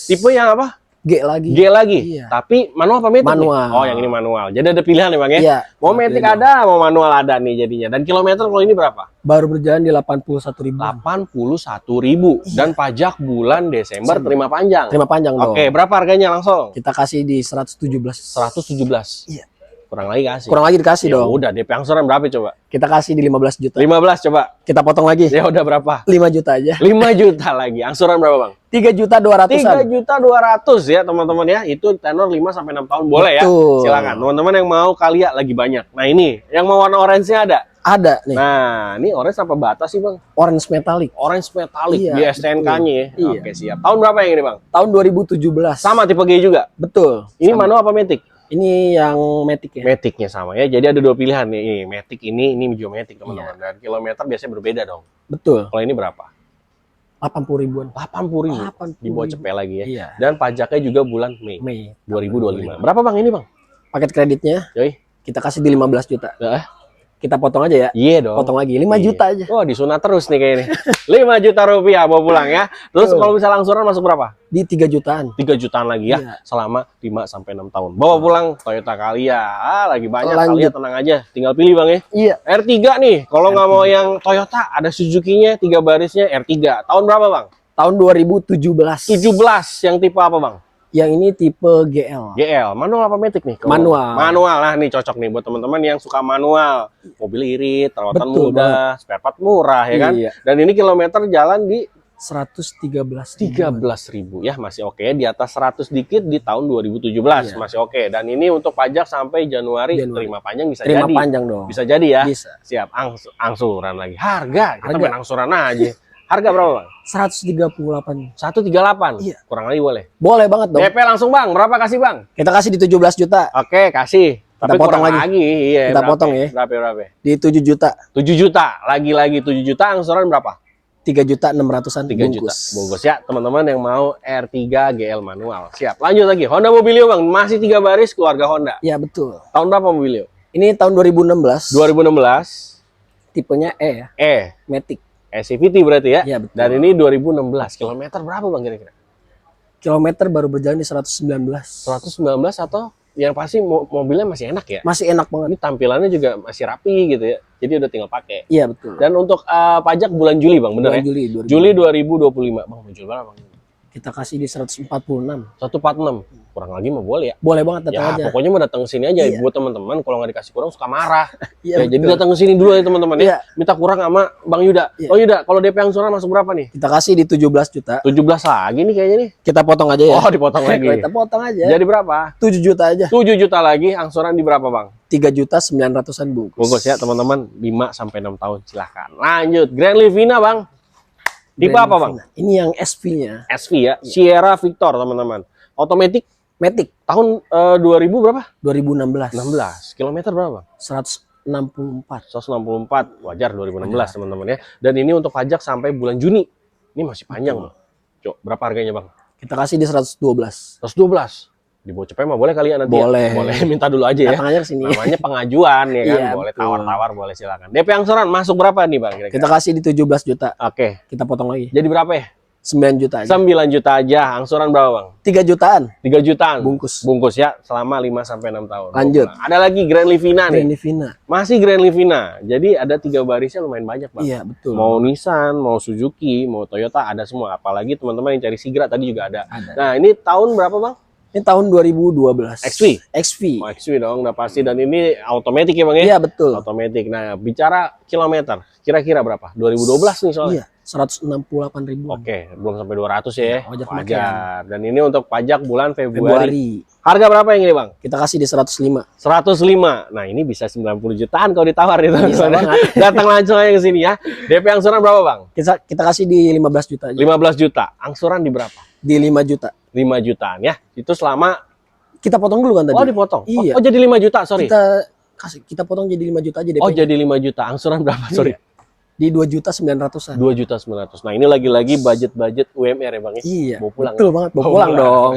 S1: Tipe yang apa?
S3: G lagi.
S1: G lagi.
S3: Iya.
S1: Tapi manual apa matic? nih?
S3: Manual.
S1: Oh, yang ini manual. Jadi ada pilihan ya, Bang ya?
S3: Iya.
S1: Mau matic ada, mau manual ada nih jadinya. Dan kilometer kalau ini berapa?
S3: Baru berjalan di 81 ribu.
S1: 81.000 dan pajak bulan Desember terima panjang.
S3: Terima panjang dong.
S1: Oke, berapa harganya langsung?
S3: Kita kasih di 117.
S1: 117.
S3: Iya.
S1: Kurang lagi kasih.
S3: Kurang lagi dikasih
S1: Ya
S3: dong.
S1: udah, DP angsuran berapa coba?
S3: Kita kasih di 15 juta.
S1: 15 coba.
S3: Kita potong lagi.
S1: Ya udah berapa?
S3: 5 juta aja.
S1: 5 juta lagi. Angsuran berapa, Bang?
S3: 3 juta 200-an.
S1: 3.200.000 ya, teman-teman ya. Itu tenor 5 sampai 6 tahun boleh ya.
S3: Betul.
S1: Silakan. Teman-teman yang mau Kalia lagi banyak. Nah, ini yang mau warna orange-nya ada.
S3: Ada nih.
S1: Nah, ini orange apa bata sih, Bang?
S3: Orange metallic.
S1: Orange metallic
S3: Iya,
S1: di STNK-nya ya.
S3: betul. Iya.
S1: Oke, siap. Tahun berapa yang ini, Bang?
S3: Tahun 2017.
S1: Sama tipe G juga.
S3: Betul.
S1: Ini
S3: Sama.
S1: manual apa matic?
S3: Ini yang matic ya.
S1: Matic-nya sama ya. Jadi ada 2 pilihan nih. Ini matic ini geomatic, teman-teman.
S3: Iya.
S1: Dan kilometer biasanya berbeda dong.
S3: Betul.
S1: Kalau ini berapa?
S3: 80 ribuan.
S1: 80.000.
S3: 80.000.
S1: Di bawah cepet lagi ya.
S3: Iya.
S1: Dan pajaknya juga bulan Mei
S3: Mei
S1: 2025. Berapa Bang ini Bang?
S3: Paket kreditnya
S1: Yoi.
S3: kita kasih di 15 juta. Kita potong aja ya.
S1: Iya dong.
S3: Potong lagi 5
S1: Iya.
S3: juta aja.
S1: Wah, disunat terus nih kayaknya. 5 juta rupiah bawa pulang ya. Terus kalau misalnya angsuran masuk berapa?
S3: Di 3 jutaan.
S1: 3 jutaan lagi ya,
S3: Iya.
S1: selama 5 sampai 6 tahun. Bawa pulang Toyota Calya. Lagi banyak
S3: Lanjut.
S1: Calya, tenang aja. Tinggal pilih Bang ya.
S3: Iya.
S1: R3 nih, kalau nggak mau yang Toyota, ada Suzuki-nya 3 barisnya R3. Tahun berapa Bang?
S3: Tahun 2017.
S1: 17. Yang tipe apa Bang?
S3: Yang ini tipe GL.
S1: GL. Manual apa matic nih?
S3: Manual.
S1: Manual. Nah nih cocok nih buat teman-teman yang suka manual. Mobil irit, perawatan
S3: Betul
S1: mudah, spare part murah ya kan?
S3: Iya.
S1: Dan ini kilometer jalan di
S3: 113.
S1: 13.000 ya, masih oke. Di atas 100 dikit di tahun 2017
S3: Iya.
S1: masih oke. Dan ini untuk pajak sampai Januari. Terima panjang bisa
S3: Terima
S1: jadi.
S3: panjang dong.
S1: Bisa jadi ya.
S3: Bisa.
S1: Siap. Angsuran lagi. Harga. Kita
S3: Harga.
S1: main angsuran aja. Harga berapa Bang?
S3: 138.
S1: 138.
S3: Iya.
S1: Kurang lagi boleh.
S3: Boleh banget dong.
S1: DP langsung Bang. Berapa kasih Bang?
S3: Kita kasih di 17 juta.
S1: Oke, kasih. Tapi
S3: potong
S1: kurang
S3: lagi.
S1: Iya,
S3: Kita
S1: berapa?
S3: potong ya.
S1: Berapa?
S3: Di 7 juta.
S1: 7 juta. Lagi-lagi 7 juta. Angsuran berapa?
S3: 3 juta 600-an
S1: 3 juta.
S3: bungkus.
S1: Bungkus ya, teman-teman yang mau R3 GL manual. Siap. Lanjut lagi. Honda Mobilio Bang. Masih 3 baris keluarga Honda.
S3: Ya betul.
S1: Tahun berapa Mobilio?
S3: Ini tahun 2016.
S1: 2016.
S3: Tipenya E ya. Matic.
S1: CVT berarti ya?
S3: Iya, betul.
S1: Dan ini 2016. Kilometer berapa Bang kira-kira?
S3: Kilometer baru berjalan di 119.
S1: 119 atau yang pasti mobilnya masih enak ya?
S3: Masih enak banget.
S1: Ini tampilannya juga masih rapi gitu ya. Jadi udah tinggal pakai.
S3: Iya betul.
S1: Dan untuk pajak bulan Juli Bang, bener
S3: Bulan
S1: ya?
S3: Juli
S1: Juli 2025. Bang, mau jual berapa Bang?
S3: kita kasih di 146.
S1: 146. Kurang lagi mah boleh ya?
S3: Boleh banget datang
S1: Ya,
S3: aja.
S1: pokoknya mau datang ke sini aja.
S3: Iya.
S1: Buat teman-teman kalau nggak dikasih kurang suka marah.
S3: Iya,
S1: Ya, jadi
S3: betul.
S1: datang ke sini dulu ya teman-teman ya.
S3: Iya.
S1: Minta kurang sama Bang Yuda.
S3: Iya.
S1: Oh Yuda, kalau DP angsuran masuk berapa nih?
S3: Kita kasih di 17 juta.
S1: 17 lagi nih kayaknya nih.
S3: Kita potong aja ya.
S1: Oh, dipotong lagi.
S3: Kita potong aja.
S1: Jadi berapa?
S3: 7 juta aja.
S1: 7 juta lagi, angsuran di berapa Bang?
S3: 3 juta 900-an bungkus.
S1: Bungkus ya teman-teman, 5 sampai 6 tahun silahkan. Lanjut, Grand Livina Bang. Tipe
S3: Grand
S1: apa Bang?
S3: Livina. Ini yang SV-nya.
S1: SV ya, Sierra Victor teman-teman. Otomatis
S3: Matic
S1: tahun 2000 berapa?
S3: 2016.
S1: 16. Kilometer berapa Bang?
S3: 164.
S1: 164, wajar 2016 teman-teman ya. Dan ini untuk pajak sampai bulan Juni. Ini masih panjang Bang. Cok, berapa harganya Bang?
S3: Kita kasih di 112.
S1: 112. Di bawah cepet mah boleh kali ya nanti
S3: Boleh.
S1: ya? Boleh, minta dulu aja ya.
S3: Datang aja ke sini.
S1: Namanya pengajuan ya kan.
S3: Iya,
S1: Boleh
S3: betul.
S1: tawar-tawar, boleh silakan. DP angsuran masuk berapa nih Bang kira-kira?
S3: Kita kasih di 17 juta.
S1: Oke.
S3: Kita potong lagi.
S1: Jadi berapa ya?
S3: 9 juta aja.
S1: 9 juta aja. Angsuran berapa Bang?
S3: 3 jutaan.
S1: 3 jutaan.
S3: Bungkus.
S1: Bungkus ya selama 5 sampai 6 tahun.
S3: Lanjut.
S1: Nah, ada lagi Grand Livina nih.
S3: Grand Livina.
S1: Masih Grand Livina. Jadi ada 3 barisnya lumayan banyak Bang.
S3: Iya, betul.
S1: Mau Nissan, mau Suzuki, mau Toyota ada semua. Apalagi teman-teman yang cari Sigra tadi juga ada.
S3: Ada.
S1: Nah, ini tahun berapa Bang?
S3: Ini tahun 2012.
S1: XV?
S3: XV.
S1: Oh, XV dong, udah pasti. Dan ini otomatis ya Bang ya?
S3: Iya, betul.
S1: Otomatis. Nah, bicara kilometer, kira-kira berapa? 2012 nih soalnya.
S3: Iya, 168 ribu.
S1: Oke, belum sampai 200 ya.
S3: Wajar
S1: Wajar. Dan ini untuk pajak bulan Februari.
S3: Februari.
S1: Harga berapa yang ini Bang?
S3: Kita kasih di 105.
S1: 105. Nah, ini bisa 90 jutaan kalau ditawar itu.
S3: Bisa banget.
S1: Datang langsung aja ke sini ya. DP angsuran berapa Bang?
S3: Kita kasih di 15 juta aja.
S1: 15 juta. Angsuran di berapa?
S3: Di 5 juta.
S1: 5 jutaan ya. Itu selama
S3: Kita potong dulu kan tadi.
S1: Oh, dipotong.
S3: Iya.
S1: Oh, jadi 5 juta, sorry.
S3: Kita potong jadi 5 juta aja DP.
S1: Oh, jadi 5 juta. Angsuran berapa? Sorry.
S3: Di 2 juta 900-an.
S1: 2 juta 900. Nah, ini lagi-lagi budget-budget UMR ya, Bang ya.
S3: Iya.
S1: Mau pulang.
S3: Betul banget, mau
S1: Mau
S3: pulang
S1: pulang.
S3: dong.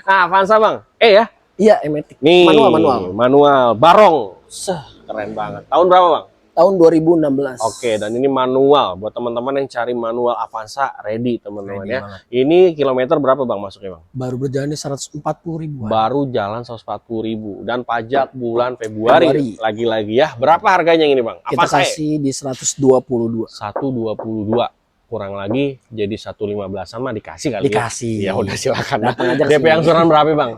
S1: Nah, Avanza, Bang. Ya.
S3: Iya, Matic.
S1: Nih,
S3: Manual.
S1: Barong. Keren banget. Tahun berapa, Bang?
S3: Tahun 2016.
S1: Oke, dan ini manual. Buat teman-teman yang cari manual Avanza, ready teman-teman
S3: Ready
S1: ya.
S3: banget.
S1: Ini kilometer berapa Bang masuknya Bang?
S3: Baru berjalan di 140 ribuan.
S1: Baru jalan 140.000 dan pajak bulan Februari.
S3: Februari.
S1: Lagi-lagi ya. Berapa harganya ini Bang?
S3: Kita
S1: Avanza
S3: kasih di 122.
S1: 122. Kurang lagi jadi 115-an mah dikasih kali
S3: Dikasih.
S1: ya. Ya udah silakan.
S3: Datang aja ke
S1: DP
S3: sini.
S1: angsuran berapa Bang?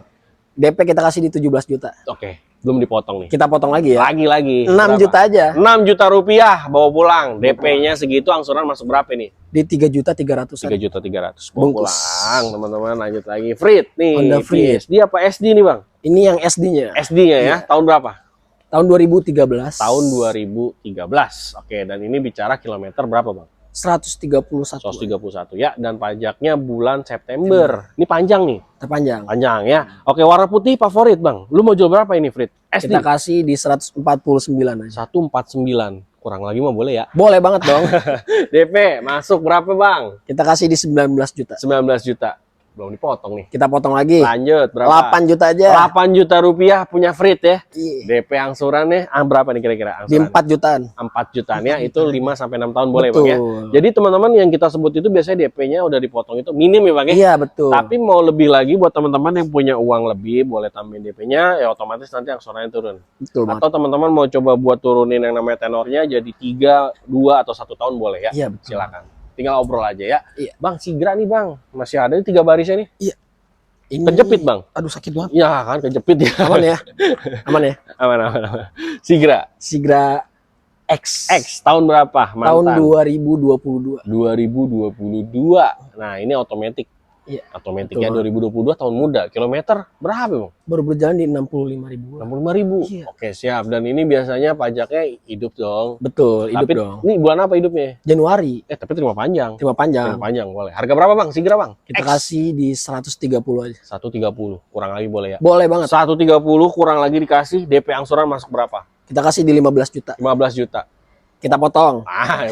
S3: DP kita kasih di 17 juta.
S1: Oke, belum dipotong nih.
S3: Kita potong lagi ya.
S1: Lagi-lagi.
S3: 6
S1: Berapa?
S3: juta aja.
S1: 6 juta rupiah bawa pulang. DP-nya segitu, angsuran masuk berapa nih?
S3: Di 3 juta 300.
S1: 3 juta 300. Bawa
S3: Bungkus.
S1: pulang, teman-teman. Lanjut lagi. Frit nih.
S3: Honda Freed.
S1: PSD apa SD nih, Bang?
S3: Ini yang SD-nya.
S1: SD-nya ya. Tahun berapa?
S3: Tahun 2013.
S1: Tahun 2013. Oke, dan ini bicara kilometer berapa, Bang?
S3: 131.
S1: 131 ya. Dan pajaknya bulan September. Ini panjang nih.
S3: Terpanjang.
S1: Panjang ya. Oke, warna putih favorit, Bang. Lu mau jual berapa ini, Frit? SD.
S3: Kita kasih di 149 aja.
S1: 149. kurang lagi mah boleh ya.
S3: Boleh banget dong.
S1: DP masuk berapa bang?
S3: Kita kasih di 19 juta.
S1: 19 juta. Belum dipotong nih.
S3: Kita potong lagi.
S1: Lanjut berapa?
S3: 8 juta aja.
S1: 8 juta rupiah punya Frit ya.
S3: Iya.
S1: DP angsurannya berapa nih kira-kira?
S3: Di 4 jutaan.
S1: 4 jutaan ya, itu 5 sampai 6 tahun boleh bang ya.
S3: Betul.
S1: Jadi teman-teman yang kita sebut itu biasanya DP-nya udah dipotong itu minim ya bang ya.
S3: Iya, betul.
S1: Tapi mau lebih lagi buat teman-teman yang punya uang lebih boleh tambahin DP-nya ya otomatis nanti angsurannya turun.
S3: Betul banget.
S1: Atau teman-teman mau coba buat turunin yang namanya tenornya jadi 3, 2 atau 1 tahun boleh ya.
S3: Iya, betul.
S1: Silakan. Tinggal obrol aja ya.
S3: Iya.
S1: Bang, Sigra nih bang, masih ada nih 3 barisnya nih.
S3: Iya. Ini...
S1: Kejepit bang.
S3: Aduh, sakit banget.
S1: Ya kan kejepit ya.
S3: Aman ya? Aman ya?
S1: Aman. Sigra
S3: Sigra X.
S1: tahun berapa?
S3: Tahun
S1: Mantan.
S3: 2022.
S1: 2022. Nah, ini otomatis.
S3: Iya.
S1: Otomatis ya
S3: Betul,
S1: 2022 tahun muda. Kilometer berapa, Bang?
S3: Baru berjalan di 65 ribu.
S1: 65.000.
S3: Iya.
S1: Oke, siap. Dan ini biasanya pajaknya hidup dong.
S3: Betul, hidup
S1: Tapi
S3: dong.
S1: ini bulan apa hidupnya?
S3: Januari,
S1: Tapi terima panjang.
S3: terima panjang.
S1: Terima panjang boleh. Harga berapa, Bang? Sigra, Bang?
S3: Kita kasih di 130 aja.
S1: 130. Kurang lagi boleh ya.
S3: Boleh banget.
S1: 130 kurang lagi dikasih DP angsuran masuk berapa?
S3: Kita kasih di 15 juta.
S1: 15 juta.
S3: Kita potong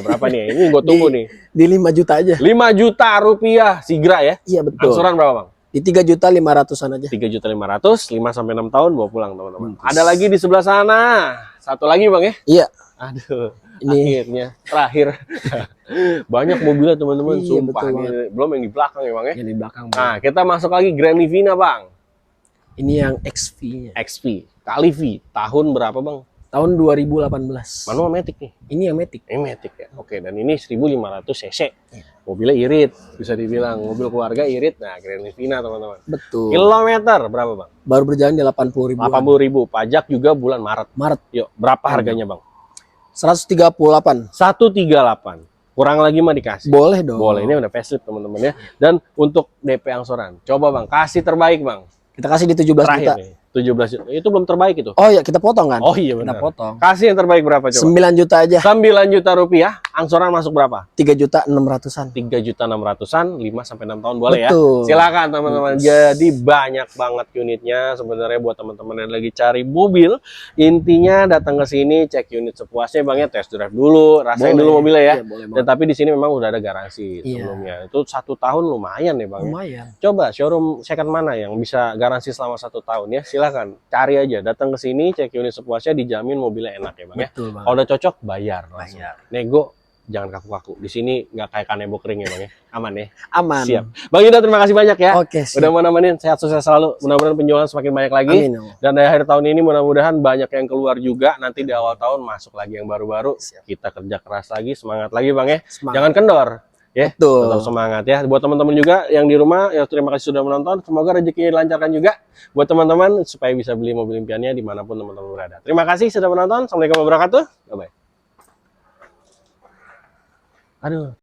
S1: Berapa nih? Ini gue tunggu nih.
S3: di 5 juta aja.
S1: 5 juta rupiah Sigra ya.
S3: Iya, betul.
S1: Angsuran berapa, Bang?
S3: Di 3 juta 500-an aja.
S1: 3.500.000, 5 sampai 6 tahun bawa pulang, teman-teman.
S3: Mampus.
S1: Ada lagi di sebelah sana. Satu lagi, Bang ya.
S3: Iya.
S1: Aduh.
S3: Ini-
S1: Akhirnya terakhir. Banyak mobilnya, teman-teman.
S3: Iya,
S1: Sumpah.
S3: betul
S1: Ini belum yang di belakang ya, Bang ya.
S3: Yang di belakang. Bang.
S1: Nah, kita masuk lagi Grand Livina, Bang.
S3: Ini yang XV-nya.
S1: XP. Kali V. Tahun berapa, Bang?
S3: Tahun 2018.
S1: Manual Matic nih.
S3: Ini yang Matic.
S1: Ini Matic ya. Oke, dan ini 1500 cc. Mobilnya irit, bisa dibilang mobil keluarga irit. Nah, Grand Livina, teman-teman.
S3: Betul.
S1: Kilometer berapa, Bang?
S3: Baru berjalan di 80 ribu.
S1: 80.000. Pajak juga bulan Maret.
S3: Maret
S1: Yuk, berapa harganya, Bang?
S3: 138.
S1: 138. Kurang lagi mah dikasih.
S3: Boleh dong.
S1: Boleh, ini udah facelift, teman-teman ya. Dan untuk DP angsuran, coba Bang, kasih terbaik, Bang.
S3: Kita kasih di 17
S1: Terakhir
S3: juta.
S1: nih, 17 juta. Itu belum terbaik itu.
S3: Oh ya, kita potong kan?
S1: Oh iya
S3: Kita
S1: benar.
S3: potong.
S1: Kasih yang terbaik berapa coba?
S3: 9 juta aja.
S1: 9 juta rupiah, angsuran masuk berapa?
S3: 3 juta 600-an.
S1: 3.600.000-an, 5 sampai 6 tahun boleh
S3: Betul.
S1: ya. Silakan teman-teman. Jadi banyak banget unitnya sebenarnya buat teman-teman yang lagi cari mobil. Intinya datang ke sini, cek unit sepuasnya Bang ya, test drive dulu, rasain
S3: Boleh.
S1: dulu mobilnya ya.
S3: Iya, boleh
S1: Dan
S3: banget.
S1: tapi di sini memang udah ada garansi
S3: Iya.
S1: sebelumnya. Itu 1 tahun lumayan ya Bang ya.
S3: Lumayan.
S1: Coba showroom second mana yang bisa garansi selama 1 tahun ya? Silakan cari aja, datang ke sini, cek unit sepuasnya, dijamin mobilnya enak ya Bang ya.
S3: Betul, Bang.
S1: Kalau udah cocok bayar langsung.
S3: Bayar.
S1: Nego jangan kaku-kaku. Di sini nggak kayak kanebo kering ya Bang ya. Aman ya.
S3: Aman.
S1: Siap. Bang Yuda terima kasih banyak ya.
S3: Oke, siap.
S1: Udah mau nemenin, sehat sukses selalu. Mudah-mudahan penjualan semakin banyak lagi.
S3: Amin. Ya Allah.
S1: Dan di akhir tahun ini mudah-mudahan banyak yang keluar juga. Nanti di awal tahun masuk lagi yang baru-baru.
S3: Siap.
S1: Kita kerja keras lagi, semangat lagi Bang ya.
S3: Semangat.
S1: Jangan kendor. Ya,
S3: Betul.
S1: tetap semangat ya. Buat teman-teman juga yang di rumah, ya terima kasih sudah menonton. Semoga rezekinya dilancarkan juga buat teman-teman supaya bisa beli mobil impiannya dimanapun teman-teman berada. Terima kasih sudah menonton. Assalamualaikum warahmatullahi wabarakatuh. Bye-bye. Aduh.